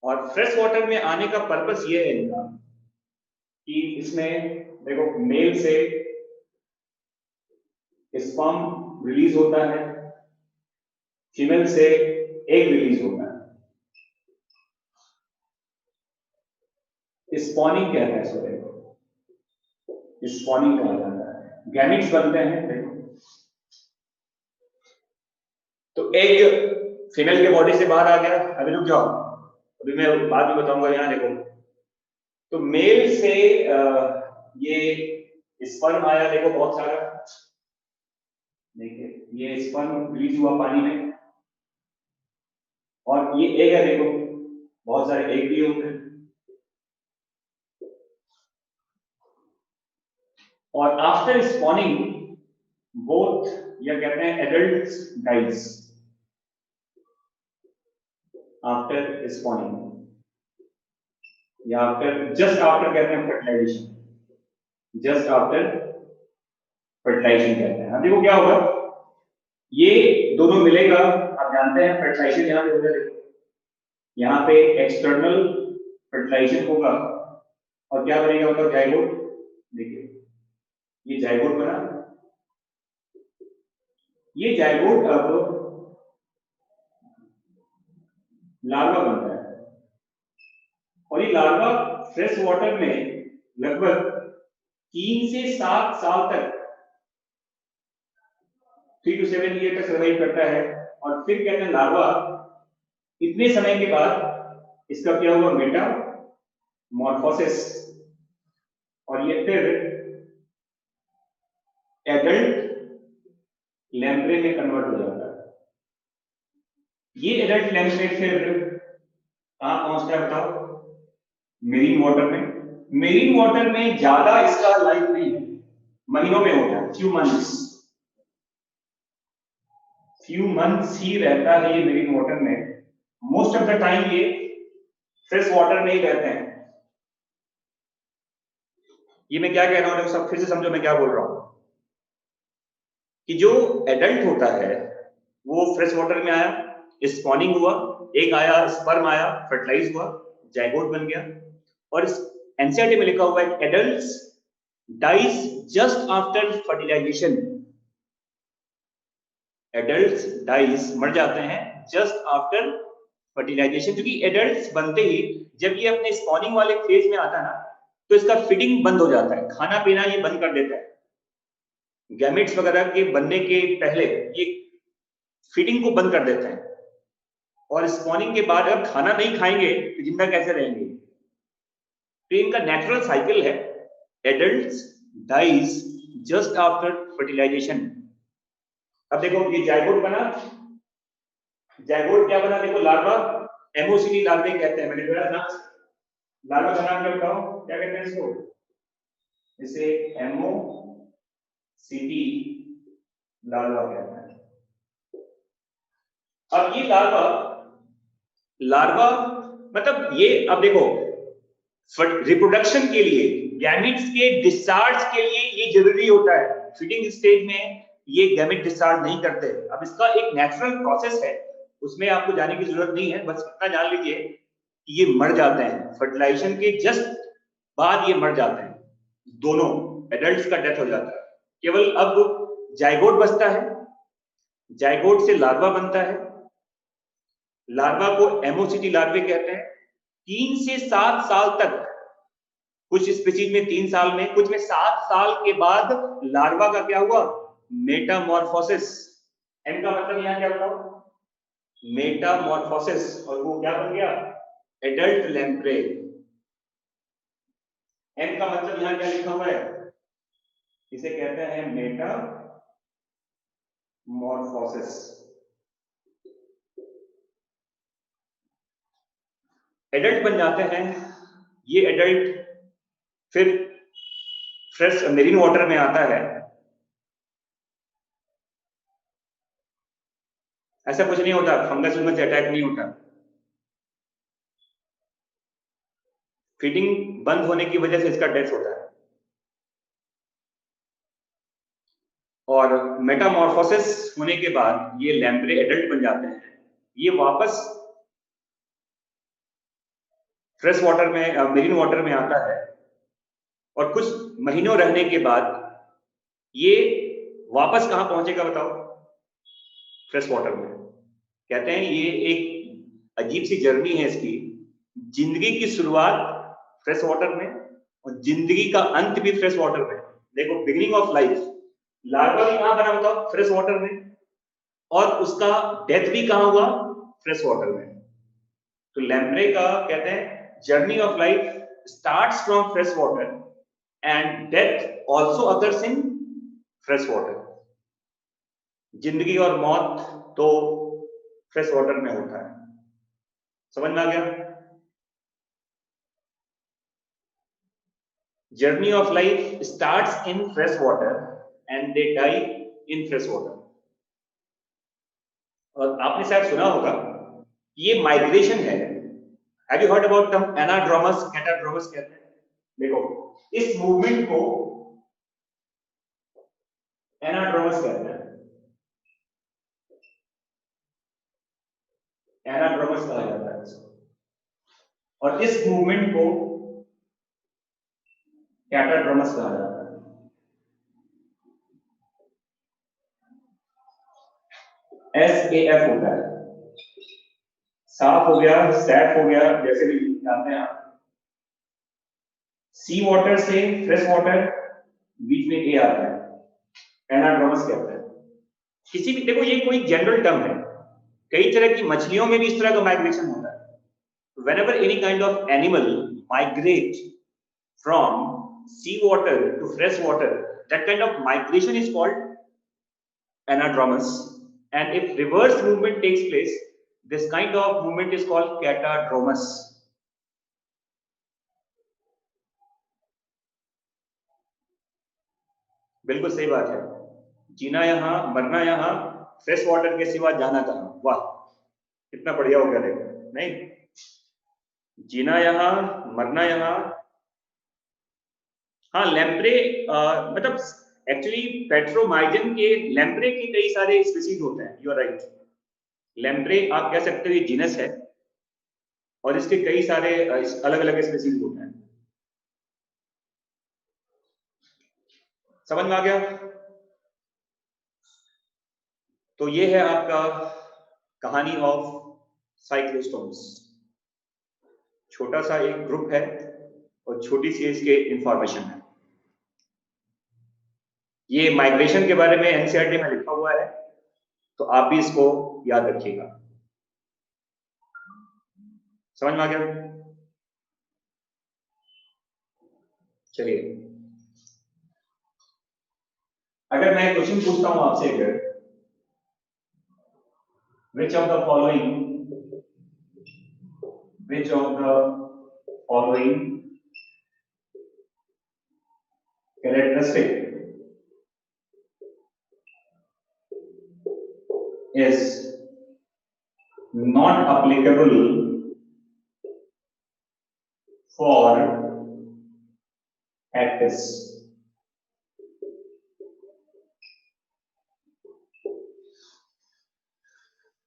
और फ्रेश वाटर में आने का पर्पस ये है इनका कि इसमें देखो मेल से स्पर्म रिलीज होता है, फीमेल से एग रिलीज होता है, स्पॉनिंग कहते हैं इसको, देखो स्पॉनिंग कहा जाता है। गैमेट्स बनते हैं, देखो तो एग फीमेल के बॉडी से बाहर आ गया। अभी रुक जाओ, अभी मैं बाद में बताऊंगा। यहां देखो, तो मेल से ये स्पर्म आया, देखो बहुत सारा, देखिए ये स्पर्म रिलीज हुआ पानी में, और ये एग है, देखो बहुत सारे एग भी होंगे। और आफ्टर स्पॉनिंग बोथ, या कहते हैं एडल्ट डाइज आफ्टर स्पॉनिंग, या आफ्टर, जस्ट आफ्टर कहते हैं फर्टिलाइजेशन, जस्ट आफ्टर फर्टिलाइजेशन कहते हैं। अब देखो क्या होगा, ये दोनों मिलेगा, आप जानते हैं फर्टिलाइजेशन यहाँ पे होगा, देखो यहाँ पे एक्सटर्नल फर्टिलाइजेशन होगा, और क्या बनेगा, मतलब जाइगोट। देखिए ये जाइगोट बना, ये जाइगोट अब लार्वा बनता है, और ये लार्वा फ्रेश वाटर में लगभग 3 से 7 साल तक, 3 to 7 ईयर तक सर्वाइव करता है। और फिर कहते हैं लार्वा, इतने समय के बाद इसका क्या हुआ, मेटामॉर्फोसिस, और ये फिर एडल्ट लैम्प्रे में कन्वर्ट हो जाता है। ये एडल्ट लैम्प्रे फिर कहां पहुंचता है बताओ, मेरीन वाटर में। मेरीन वाटर में ज्यादा इसका लाइफ नहीं है, महीनों में होता है, फ्यू मंथ्स ही रहता है ये मेरीन वाटर में। मोस्ट ऑफ द टाइम ये फ्रेश वाटर में ही रहते हैं। ये मैं क्या कह रहा हूं, सब फिर से समझो मैं क्या बोल रहा हूं, कि जो एडल्ट होता है वो फ्रेश वाटर में आया, स्पॉनिंग हुआ, एक आया, स्पर्म आया, फर्टिलाइज हुआ, जाइगोट बन गया। और इस एनसीईआरटी में लिखा हुआ है adults dies just after fertilization, adults dies मर जाते हैं जस्ट आफ्टर फर्टिलाइजेशन, क्योंकि एडल्ट्स बनते ही जब ये अपने स्पॉनिंग वाले फेज में आता है ना, तो इसका फीडिंग बंद हो जाता है, खाना पीना ये बंद कर देता है। गैमेट्स वगैरह के बनने के पहले ये फीडिंग को बंद कर देते हैं, और स्पॉनिंग के बाद अगर खाना नहीं खाएंगे तो जिंदा कैसे रहेंगे। तो इनका नेचुरल साइकिल है, adults dies just after fertilization. अब देखो ये जाइगोट बना, जाइगोट क्या बना, देखो लार्वा, एमओसीटी लार्वे कहते हैं, मैंने बोला ना, लार्वा का नाम क्या बताओ, क्या कहते हैं इसको, इसे एमओसीटी लार्वा कहते हैं। अब ये लार्वा, लार्वा मतलब ये, अब देखो रिप्रोडक्शन के लिए, गैमेट्स के डिस्चार्ज के लिए ये जरूरी होता है। फीडिंग स्टेज में ये गैमेट डिस्चार्ज नहीं करते। अब इसका एक नेचुरल प्रोसेस है, उसमें आपको जाने की जरूरत नहीं है, बस इतना जान लीजिए कि ये मर जाते हैं फर्टिलाइजेशन के जस्ट बाद, ये मर जाते हैं, दोनों एडल्ट्स का डेथ हो जाता है। केवल अब जाइगोट बचता है, जाइगोट से लार्वा बनता है, लार्वा को एमओसीटी लार्वे कहते हैं। 3 से 7 साल तक, कुछ स्पीशीज में 3 साल में, कुछ में 7 साल के बाद लार्वा का क्या हुआ, मेटामॉर्फोसिस। एम का मतलब यहां क्या बताओ, मेटामॉर्फोसिस, और वो क्या बन गया, एडल्ट लैम्प्रे। एम का मतलब यहां क्या लिखा हुआ है, इसे कहते हैं मेटामॉर्फोसिस। एडल्ट बन जाते हैं ये एडल्ट, फिर फ्रेश मेरीन वाटर में आता है। ऐसा कुछ नहीं होता, फंगस से अटैक नहीं होता, फीडिंग बंद होने की वजह से इसका डेथ होता है। और मेटामॉर्फोसिस होने के बाद ये लैम्प्रे एडल्ट बन जाते हैं, ये वापस फ्रेश वाटर में, मेरीन वाटर में आता है, और कुछ महीनों रहने के बाद ये वापस कहां पहुंचेगा बताओ? फ्रेश वाटर में। कहते हैं ये एक अजीब सी जर्नी है इसकी। जिंदगी की शुरुआत फ्रेश वाटर में और जिंदगी का अंत भी फ्रेश वाटर में। देखो बिगिनिंग ऑफ लाइफ, लार्वा भी कहां बना बताओ? फ्रेश वाटर में। और उसका डेथ भी कहां हुआ? फ्रेश वाटर में। तो लैम्प्रे का कहते हैं journey of life starts from fresh water and death also occurs in fresh water. जिंदगी और मौत तो फ्रेश वाटर में होता है। समझ में आ गया? Journey of life starts in fresh water and they die in fresh water. और आपने शायद सुना होगा ये माइग्रेशन है। Have you heard about term anadromous catadromous कहते हैं? देखो इस मूवमेंट को एनाड्रोमस कहते हैं। एनाड्रोमस कहा जाता है इसको। और इस मूवमेंट को कैटाड्रोमस कहा जाता है। SAF होता है। साफ हो गया, सैफ हो गया, जैसे भी जानते हैं आप। सी वाटर से फ्रेश वाटर बीच में ए आता है, एनाड्रोमस कहते हैं। किसी भी देखो ये कोई जनरल टर्म है, कई तरह की मछलियों में भी इस तरह का माइग्रेशन होता है। whenever any kind of animal migrate from sea water to fresh water, that kind of migration is called anadromous. And if reverse movement takes place, this kind of movement is called catadromous. बिल्कुल सही बात है। जीना यहाँ, मरना यहाँ, फ्रेश वाटर के सिवा जाना कहाँ। वाह, कितना बढ़िया हो गया देखो। नहीं, जीना यहाँ, मरना यहाँ। हाँ लैम्प्रे मतलब एक्चुअली पेट्रोमाइजन के लैम्प्रे के कई सारे स्पीसीज होते हैं। You are right. लैम्प्रे आप कह सकते हो ये जीनस है और इसके कई सारे अलग अलग स्पीसीज होते हैं। समझ में आ गया? तो ये है आपका कहानी ऑफ साइक्लोस्टोम्स। छोटा सा एक ग्रुप है और छोटी सी इसके इंफॉर्मेशन है। ये माइग्रेशन के बारे में एनसीईआरटी में लिखा हुआ है, तो आप भी इसको याद रखिएगा। समझ में आ गया? चलिए, अगर मैं क्वेश्चन पूछता हूं आपसे अगर, which of the following characteristic is not applicable for actis?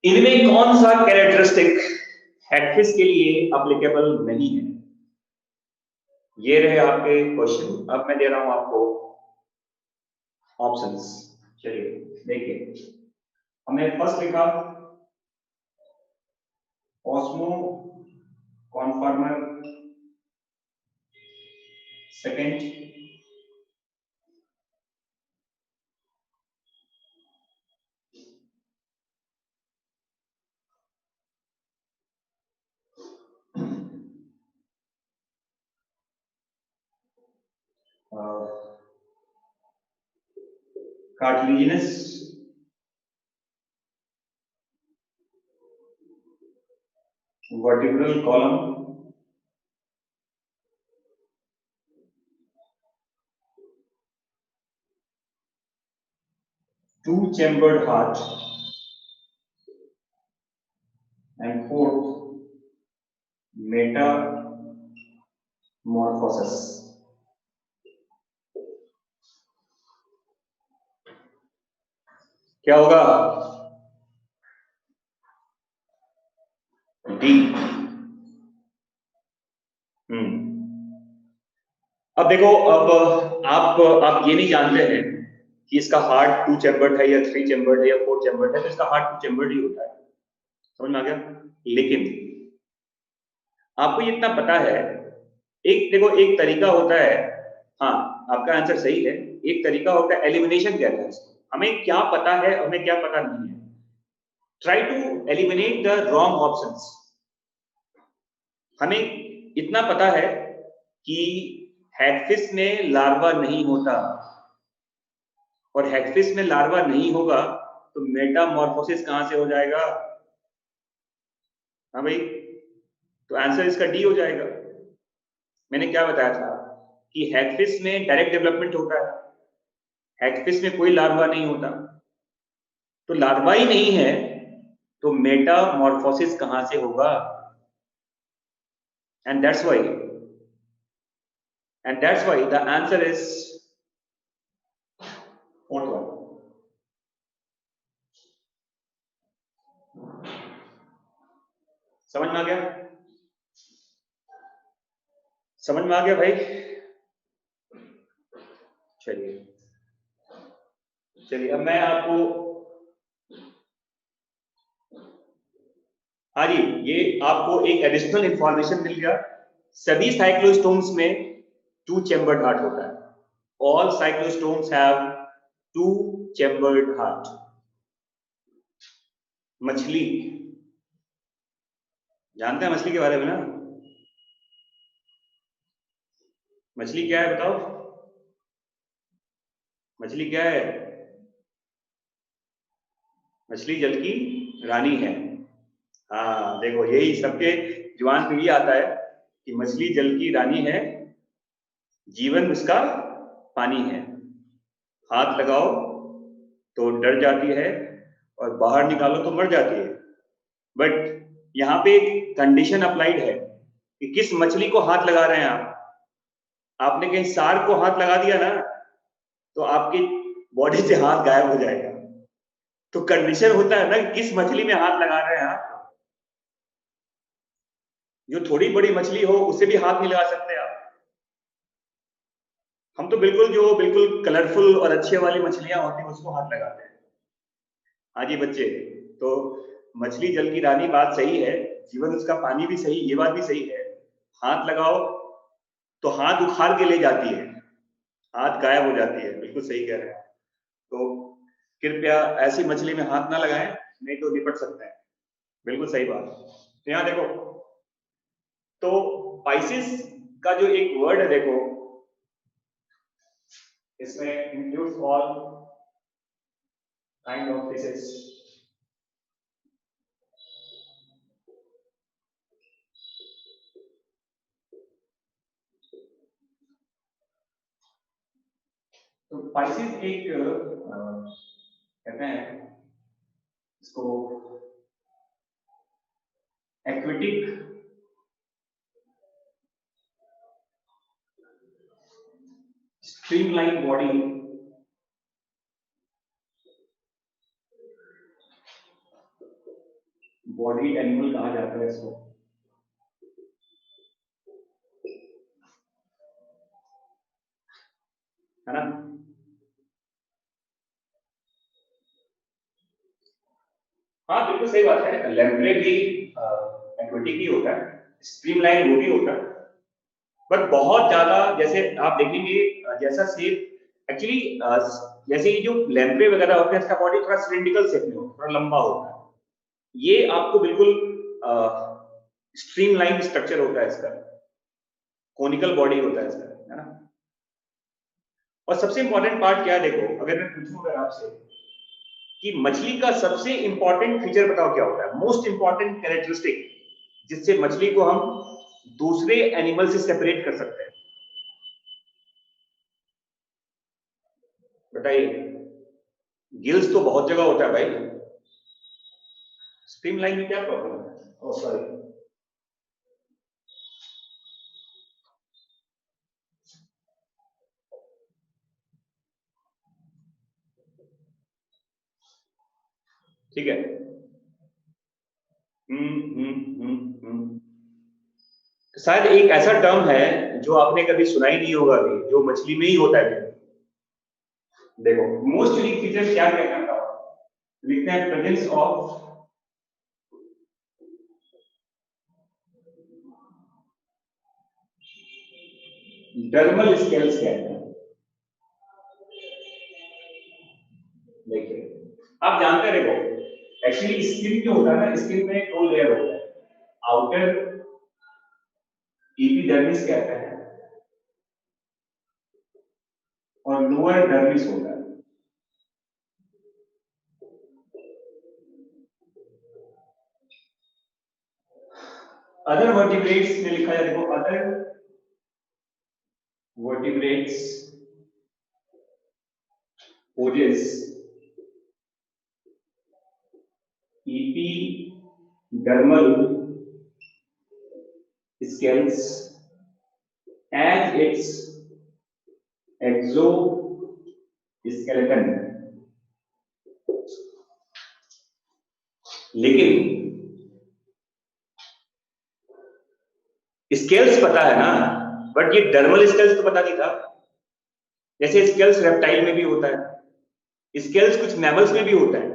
इनमें कौन सा कैरेक्टरिस्टिक एक्टिस के लिए अप्लीकेबल नहीं है? ये रहे आपके क्वेश्चन। अब मैं दे रहा हूं आपको ऑप्शंस। चलिए देखिए, हमने फर्स्ट लिखा osmo conformer, second cartilaginous, vertebral column, two chambered heart, and fourth Metamorphosis. क्या होगा? डी। अब देखो, अब आप ये नहीं जानते हैं कि इसका हार्ट 2 चैम्बर्ड है या 3 चैम्बर्ड है या 4 चैम्बर्ड है, तो इसका हार्ट 2 चैम्बर्ड ही होता है। समझ में आ गया? लेकिन आपको ये इतना पता है, एक देखो एक तरीका होता है, हाँ आपका आंसर सही है, एक तरीका होता है एलिमिनेशन कहते हैं इसको। हमें क्या पता है, हमें क्या पता नहीं है। Try to eliminate the wrong options. हमें इतना पता है कि हैगफिश में लार्वा नहीं होता, और हैगफिश में लार्वा नहीं होगा तो मेटामॉर्फोसिस कहां से हो जाएगा? हाँ भाई, तो आंसर इसका डी हो जाएगा। मैंने क्या बताया था कि हैगफिश में डायरेक्ट डेवलपमेंट होता है, हैगफिश में कोई लार्वा नहीं होता, तो लार्वा ही नहीं है तो मेटामॉर्फोसिस कहां से होगा? And that's why the answer is fourth one. समझ में आ गया? समझ में आ गया भाई? चलिए चलिए, अब मैं आपको, हाँ जी, ये आपको एक एडिशनल इंफॉर्मेशन मिल गया। सभी साइक्लोस्टोम्स में 2 चैम्बर्ड हार्ट होता है। All cyclostomes have 2 chambered heart. मछली, जानते हैं मछली के बारे में ना? मछली क्या है बताओ? मछली क्या है? मछली जल की रानी है। हाँ देखो, यही सबके जुबान पे ये आता है कि मछली जल की रानी है, जीवन उसका पानी है। हाथ लगाओ तो डर जाती है और बाहर निकालो तो मर जाती है। बट यहाँ पे एक कंडीशन अप्लाइड है कि किस मछली को हाथ लगा रहे हैं आप। आपने कहीं सार्क को हाथ लगा दिया ना, तो आपकी बॉडी से हाथ गायब हो जाएगा। तो कंडीशन होता है ना कि किस मछली में हाथ लगा रहे हैं आप। जो थोड़ी बड़ी मछली हो उसे भी हाथ नहीं लगा सकते आप। हम तो बिल्कुल कलरफुल और अच्छे वाली मछलियां होती हैं उसको हाथ लगाते हैं। हाँ जी बच्चे, तो मछली जल की रानी बात सही है, जीवन उसका पानी भी सही, ये बात भी सही है। हाथ लगाओ तो हाथ उखाड़ के ले जाती है, हाथ गायब हो जाती है। बिल्कुल सही कह रहे हैं। तो कृपया ऐसी मछली में हाथ ना लगाएं, नहीं तो निपट सकते हैं। बिल्कुल सही बात। तो यहाँ देखो, तो पाइसिस का जो एक वर्ड है देखो, इसमें includes all kind of fishes. तो पाइसिस एक कहते हैं इसको aquatic streamline body, body animal कहा जाता है इसको। है ना? हाँ बिल्कुल सही बात है, लैम्प्रे भी एक्वेटिक ही होता है, स्ट्रीमलाइन वो भी होता है। बट बहुत ज्यादा, जैसे आप देखेंगे जैसा शेप एक्चुअली, जैसे ये जो लैम्प्रे वगैरह होते हैं इसका बॉडी थोड़ा सिलिंड्रिकल शेप में होता है, थोड़ा लंबा होता है। ये आपको बिल्कुल स्ट्रीमलाइन स्ट्रक्चर होता है इसका, कोनिकल बॉडी होता है इसका, है ना? और सबसे इंपॉर्टेंट पार्ट क्या है देखो, अगर मैं पूछूं अगर आपसे कि मछली का सबसे इंपॉर्टेंट फीचर बताओ क्या होता है, मोस्ट इंपॉर्टेंट कैरेक्टरिस्टिक जिससे मछली को हम दूसरे एनिमल से सेपरेट कर सकते हैं, बताइए। गिल्स तो बहुत जगह होता है भाई, स्ट्रीमलाइन में क्या प्रॉब्लम है? ओह सॉरी, ठीक है। तो शायद एक ऐसा टर्म है जो आपने कभी सुना ही नहीं होगा, अभी जो मछली में ही होता है, देखो मोस्ट यूनिक फीचर क्या कहना था, लिखते हैं प्रेजेंस ऑफ डर्मल स्केल्स कहते हैं। देखिए आप जानते रहो, एक्चुअली स्किन जो होता है ना, स्किन में दो लेयर होता है, आउटर एपिडर्मिस कहते हैं और लोअर डर्मिस होता है। अदर वर्टिब्रेट्स में लिखा जाए, देखो other vertebrates possess epidermal scales as its exoskeleton। लेकिन स्केल्स पता है ना, बट ये डर्मल स्केल्स तो पता नहीं था। जैसे स्केल्स रेप्टाइल में भी होता है, स्केल्स कुछ मैमल्स में भी होता है,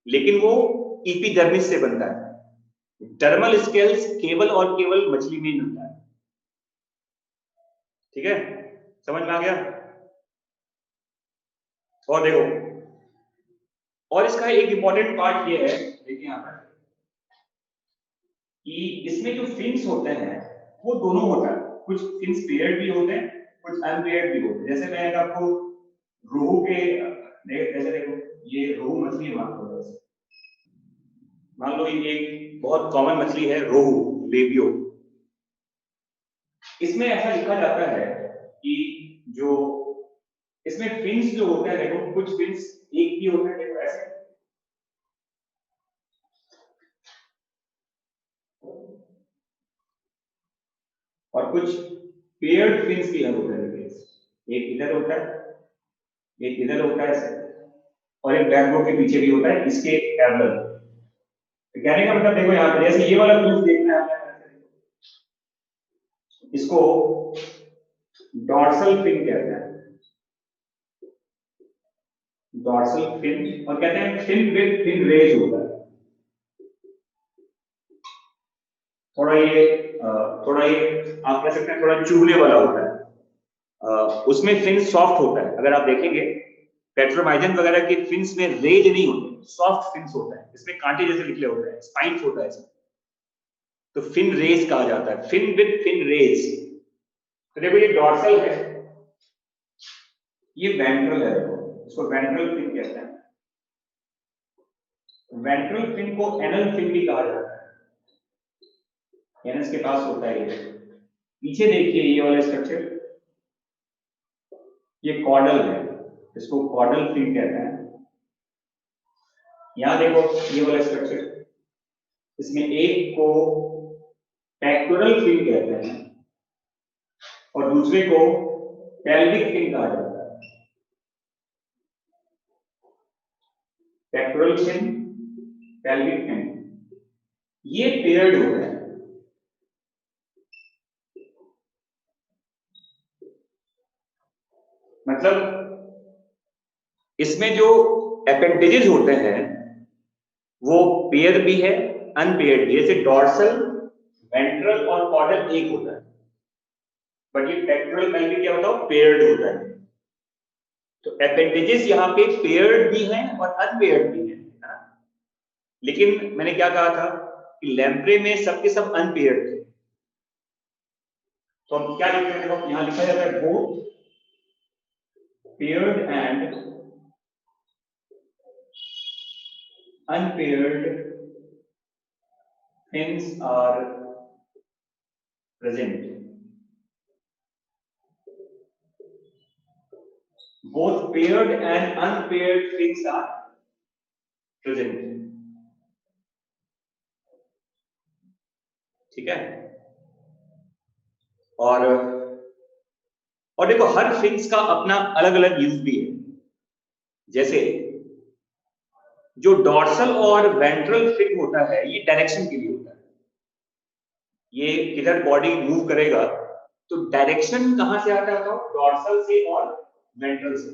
लेकिन वो एपिडर्मिस से बनता है। डर्मल स्केल्स केवल और केवल मछली में मिलता है। ठीक है, समझ में आ गया। और देखो, और इसका एक इंपॉर्टेंट पार्ट ये है, देखिए यहां पर कि इसमें जो फिन्स होते हैं वो दोनों होता है, कुछ फिन्स पेयर्ड भी होते हैं, कुछ अनपेयर्ड भी होते हैं। जैसे मैं आपको रोहू के जैसे देखो, ये रोहू मछली है, मान लो ये एक बहुत कॉमन मछली है रोहू लेबियो। इसमें ऐसा लिखा जाता है कि जो इसमें फिन्स जो होते हैं, देखो कुछ फिन्स एक भी होते हैं, देखो ऐसे, और कुछ पेयर्ड फिन्स भी होते हैं। एक इधर होता है, एक इधर होता है ऐसे, और एक बैकबोन के पीछे भी होता है इसके पैरेलल। तो कहने का मतलब देखो यहाँ पे जैसे ये वाला फिन्स देखना है आपने, इसको डॉर्सल फिन कहते हैं, डॉर्सल फिन, और कहते हैं फिन विद फिन रेज होता है। थोड़ा ये आप कह सकते हैं थोड़ा चुभने वाला होता है। उसमें फिन सॉफ्ट होता है, अगर आप देखेंगे पेट्रोमाइजन वगैरह के फिन्स में रेज नहीं होते, सॉफ्ट फिन्स होता है, इसमें कांटे जैसे निकले होते हैं, स्पाइन्स होता है इसमें, तो फिन रेज कहा जाता है, फिन विद फिन रेज। तो देखो ये डॉर्सल है, ये वेंट्रल है, देखो इसको वेंट्रल फिन कहते हैं। वेंट्रल फिन को एनल फिन भी कहा जाता है, एनस के पास होता है ये। पीछे देखिए ये वाला स्ट्रक्चर, ये कॉर्डल है, इसको कॉर्डल फिन कहते हैं। यहां देखो ये वाला स्ट्रक्चर, इसमें एक को पेक्टोरल फिन कहते हैं और दूसरे को पेल्विक फिन कहा जाता है। पेक्टोरल फिन, पेल्विक फिन, ये पेयर्ड होता है। मतलब इसमें जो अपेंडेजेस होते हैं वो पेयर भी है, अनपेयर्ड भी है। जैसे डॉर्सल, वेंट्रल और कॉर्डल एक होता है, बट ये पेक्टोरल पेल्विक क्या होता है, पेयर्ड होता है। तो अपेंडेजेस यहाँ पे पेयर्ड भी हैं और अनपेयर्ड भी हैं, है ना? लेकिन मैंने क्या कहा था कि लैम्प्रे में सबके सब अनपेयर्ड थे। तो हम क्या लिखते हैं, देखो यहाँ लिखा जाता है both paired and unpaired fins are present. Both paired and unpaired fins are present. ठीक है। और देखो हर फिन्स का अपना अलग अलग यूज भी है। जैसे जो डॉर्सल और वेंट्रल फिन होता है ये डायरेक्शन के लिए होता है, ये किधर बॉडी मूव करेगा, तो डायरेक्शन कहां से आता है, डॉर्सल से और वेंट्रल से।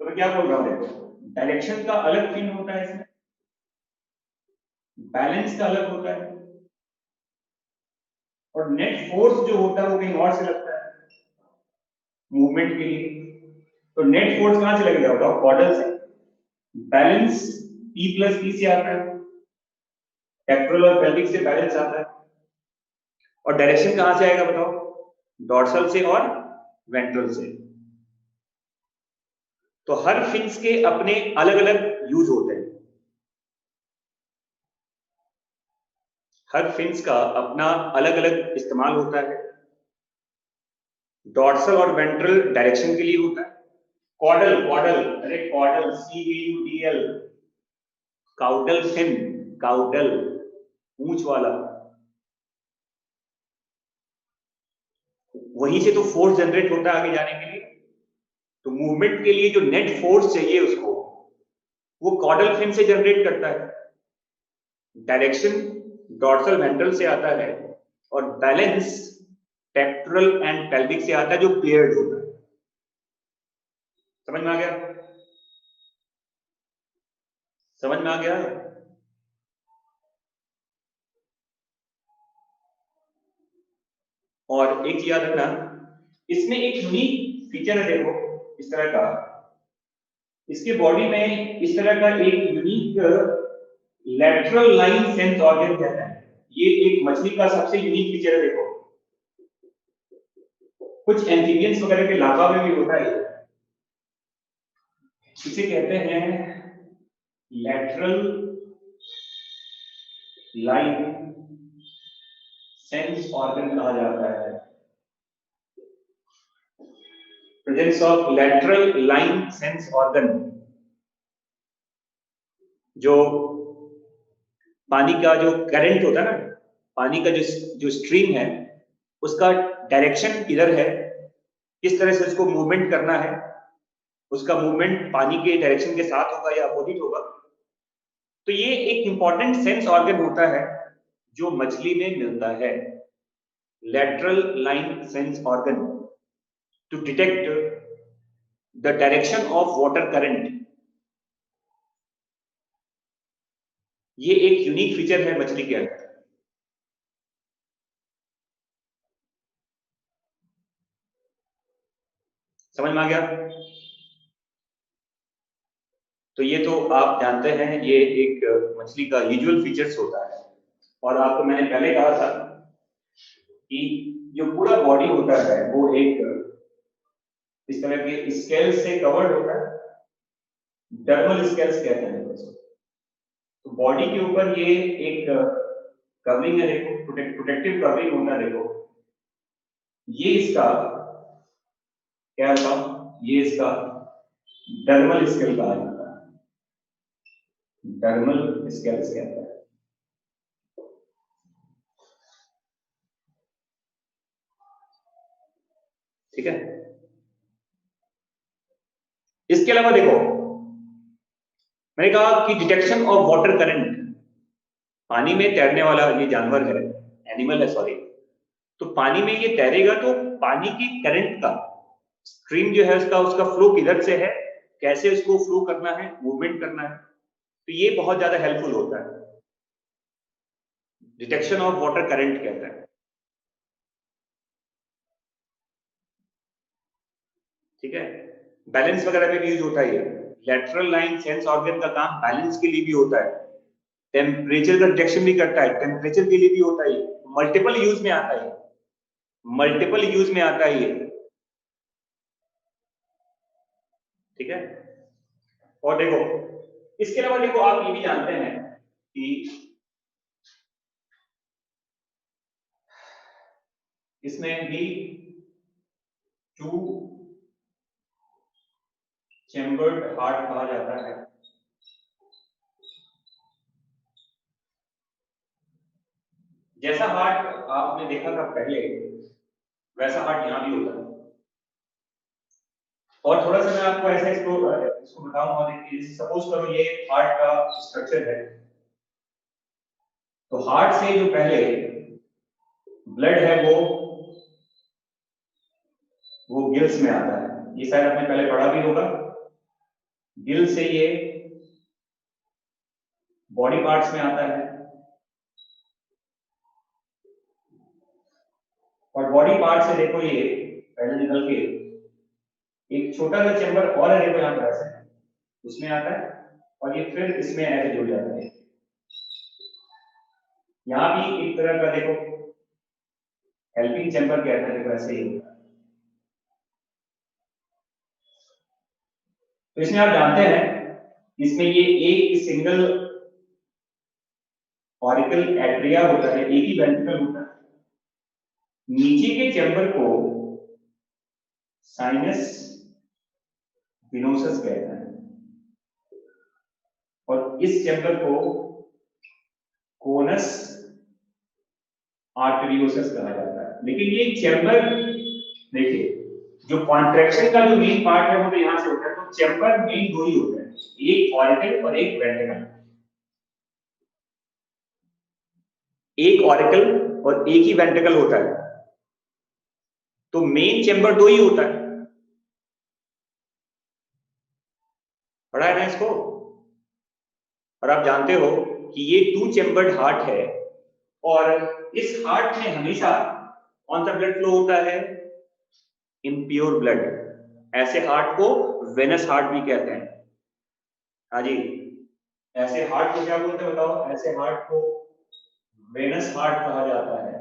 तो मैं क्या बोल रहा हूँ, देखो डायरेक्शन का अलग फिन होता है इसमें, बैलेंस का अलग होता है, और नेट फोर्स जो होता है वो कहीं और से लगता है मूवमेंट के लिए। तो नेट फोर्स कहां से लगेगा बताओ, कॉर्डल से। बैलेंस P प्लस P से आता है, टेक्टोरल और पेल्विक से बैलेंस आता है। और डायरेक्शन कहां से आएगा बताओ, डॉर्सल से और वेंट्रल से। तो हर फिन्स के अपने अलग अलग यूज होते हैं, हर फिन्स का अपना अलग अलग इस्तेमाल होता है। डॉर्सल और वेंट्रल डायरेक्शन के लिए होता है। कॉर्डल, कॉर्डल, अरे caudal CAUDL, caudal fin, caudal पूंछ वाला, वहीं से तो फोर्स जनरेट होता है आगे जाने के लिए। तो मूवमेंट के लिए जो नेट फोर्स चाहिए उसको, वो कॉर्डल फिन से जनरेट करता है। डायरेक्शन डॉर्सल वेंट्रल से आता है, और बैलेंस टेक्टोरल एंड पेल्विक से आता है, जो पेयर्ड होता है। समझ में आ गया, समझ में आ गया। और एक चीज याद रखना, इसमें एक यूनिक फीचर है, देखो इस तरह का, इसके बॉडी में इस तरह का एक unique lateral line sense organ कहता है। ये एक मछली का सबसे यूनिक फीचर है। देखो कुछ एम्फीबियंस वगैरह के लार्वा में भी होता है, इसे कहते हैं लेटरल लाइन सेंस ऑर्गन कहा जाता है। Presence of lateral line sense organ, जो पानी का जो करंट होता है ना, पानी का जो जो स्ट्रीम है, उसका डायरेक्शन किधर है, किस तरह से उसको मूवमेंट करना है, उसका मूवमेंट पानी के डायरेक्शन के साथ होगा या अपोजिट होगा। तो ये एक इंपॉर्टेंट सेंस ऑर्गन होता है जो मछली में मिलता है, lateral line sense organ, to detect the direction of water current. ये एक यूनिक फीचर है मछली के अंदर। समझ में आ गया। तो ये तो आप जानते हैं, ये एक मछली का यूजुअल फीचर्स होता है। और आपको मैंने पहले कहा था कि जो पूरा बॉडी होता है वो एक इस तरह के स्केल से कवर्ड होता है, डर्मल स्केल्स कहते हैं उसको। तो बॉडी के ऊपर ये एक कवरिंग है, देखो प्रोटेक्टिव कवरिंग होता है। देखो ये इसका क्या था, ये इसका डर्मल स्केल कहा जाता है, डर्मल स्केल्स कहते हैं। ठीक है। इसके अलावा देखो, मैंने कहा कि डिटेक्शन ऑफ वाटर करंट, पानी में तैरने वाला ये जानवर है, एनिमल है सॉरी। तो पानी में ये तैरेगा तो पानी की करंट का स्ट्रीम जो है उसका उसका फ्लो किधर से है, कैसे उसको फ्लो करना है, मूवमेंट करना है, तो ये बहुत ज्यादा हेल्पफुल होता है। डिटेक्शन ऑफ वाटर करंट कहता है। ठीक है। बैलेंस वगैरह में भी यूज होता है ये। लेटरल लाइन सेंस ऑर्गन का काम बैलेंस के लिए भी होता है, टेम्परेचर का डिटेक्शन भी करता है, टेम्परेचर के लिए भी होता है, मल्टीपल यूज में आता है, मल्टीपल यूज में आता है ये। ठीक है। और देखो इसके अलावा देखो आप ये भी जानते हैं कि इसमें भी टू चेम्बर्ड हार्ट कहा जाता है। जैसा हार्ट आपने देखा था पहले, वैसा हार्ट यहां भी होता है। और थोड़ा सा मैं आपको ऐसा इसको बताऊंगा, देखिए सपोज करो ये हार्ट का स्ट्रक्चर है। तो हार्ट से जो पहले ब्लड है वो गिल्स में आता है, ये शायद आपने पहले पढ़ा भी होगा। गिल से ये बॉडी पार्ट्स में आता है, और बॉडी पार्ट से देखो ये पहले निकल के एक छोटा सा चैम्बर और है, देखो यहाँ पर ऐसे उसमें आता है, और ये फिर इसमें ऐसे जुड़ जाता है। यहाँ भी एक तरह का देखो हेल्पिंग चैम्बर कहते हैं, देखो ऐसे ही होता है। तो इसमें आप जानते हैं इसमें ये एक सिंगल ऑरिकल एट्रिया होता है, एक ही वेंट्रिकल होता है। नीचे के चैम्बर को साइनस विनोसस कहते हैं, और इस चैम्बर को कोनस आर्टेरियोसस कहा जाता है। लेकिन ये चैम्बर देखिए, जो कॉन्ट्रैक्शन का जो मेन पार्ट है वो तो यहां से होता है, तो चैम्बर मेन दो ही होते हैं, एक ऑरिकल और एक वेंट्रिकल। एक ऑरिकल और एक ही वेंट्रिकल होता है, तो मेन चैम्बर दो ही होता है। पढ़ा है ना इसको? और आप जानते हो कि ये टू चैम्बर्ड हार्ट है, और इस हार्ट में हमेशा कौन सा ब्लड फ्लो होता है? Impure blood. ऐसे हार्ट को वेनस हार्ट भी कहते हैं। हाँ जी, ऐसे हार्ट को क्या बोलते हैं बताओ? ऐसे हार्ट को वेनस हार्ट कहा जाता है।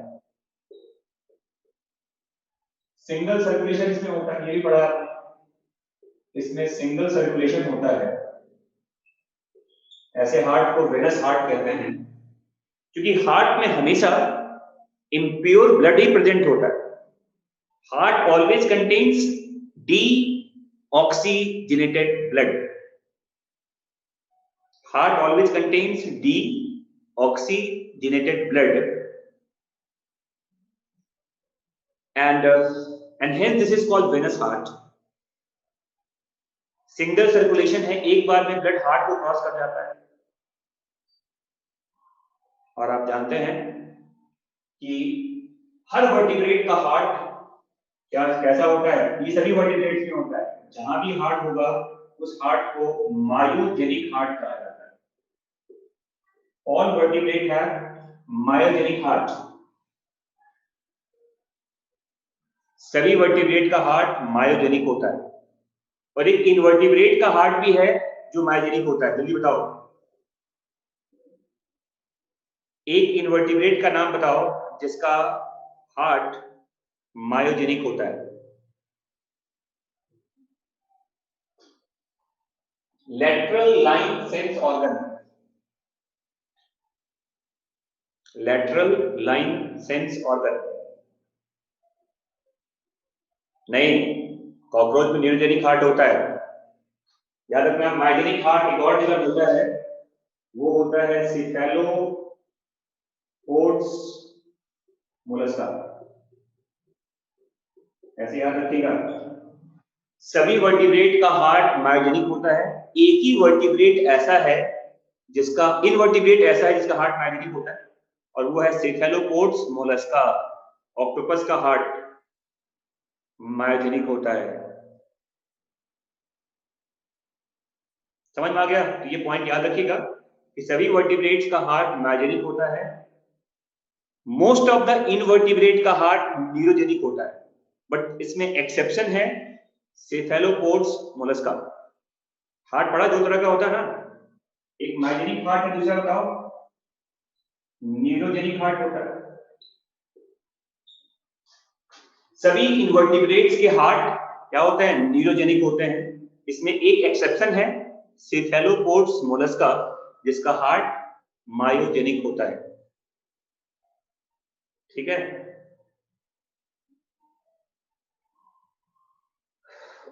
सिंगल सर्कुलेशन इसमें होता है, ये भी पढ़ा है, इसमें सिंगल सर्कुलेशन होता है। ऐसे हार्ट को वेनस हार्ट कहते हैं, क्योंकि हार्ट में हमेशा इम्प्योर ब्लड ही प्रेजेंट होता है। Heart always contains deoxygenated blood. Heart always contains deoxygenated blood, and hence this is called venous heart. Single circulation है, एक बार में ब्लड हार्ट को क्रॉस कर जाता है। और आप जानते हैं कि हर वर्टिब्रेट का हार्ट क्या कैसा होता है? ये सभी वर्टिब्रेट्स में होता है। जहां भी हार्ट होगा उस हार्ट को मायोजेनिक हार्ट कहा जाता है। All vertebrate have myogenic heart. सभी वर्टिब्रेट का हार्ट मायोजेनिक होता है, और एक इनवर्टिब्रेट का हार्ट भी है जो मायोजेनिक होता है। जल्दी बताओ, एक इनवर्टिब्रेट का नाम बताओ जिसका हार्ट मायोजेनिक होता है। Lateral line sense organ. Lateral line sense organ नहीं, कॉकरोच में न्यूरोजेनिक हार्ट होता है। याद रखना, मायोजेनिक हार्ट एक और जगह मिलता है, वो होता है सेफेलोपोड्स मोलस्का। ऐसे याद रखिएगा, सभी वर्टिब्रेट का हार्ट मायोजेनिक होता है। एक ही वर्टिब्रेट ऐसा है जिसका इनवर्टिब्रेट ऐसा है जिसका हार्ट मायोजेनिक होता है, और वो है सेफेलोपोड्स मोलस्का। ऑक्टोपस का हार्ट मायोजेनिक होता है। समझ में आ गया? तो ये पॉइंट याद रखिएगा कि सभी वर्टिब्रेट्स का हार्ट मायोजेनिक होता है। मोस्ट ऑफ द इनवर्टिब्रेट का हार्ट न्यूरोजेनिक होता है, बट इसमें एक्सेप्शन है सेफेलोपोड्स मोलस्का। हार्ट बड़ा दो तरह का होता है ना, एक मायोजेनिक हार्ट है, दूसरा बताओ न्यूरोजेनिक हार्ट होता है। सभी इनवर्टिब्रेट्स के हार्ट क्या होते हैं? न्यूरोजेनिक होते हैं। इसमें एक एक्सेप्शन है सेफेलोपोड्स मोलस्का, जिसका हार्ट मायोजेनिक होता है। ठीक है?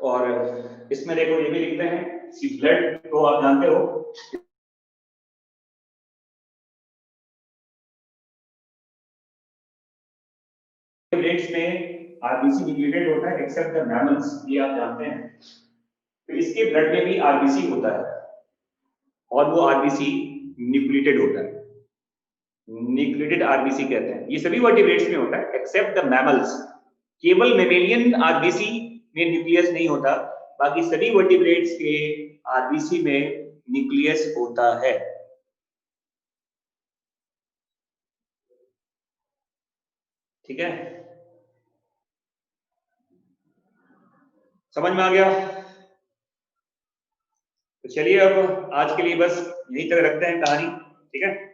और इसमें देखो ये भी लिखते हैं कि ब्लड तो आप जानते हो ब्लड्स में आरबीसी न्यूक्लिएटेड होता है एक्सेप्ट द मैमल्स, ये आप जानते हैं। तो इसके ब्लड में भी आरबीसी होता है, और वो आरबीसी न्यूक्लिएटेड होता है, न्यूक्लिएटेड आरबीसी कहते हैं। ये सभी वर्टिब्रेट्स में होता है एक्सेप्ट द मैमल्स। केवल मेमेलियन आरबीसी में न्यूक्लियस नहीं होता, बाकी सभी वर्टिब्रेट्स के आरबीसी में न्यूक्लियस होता है। ठीक है, समझ में आ गया? तो चलिए अब आज के लिए बस यहीं तक रखते हैं कहानी। ठीक है।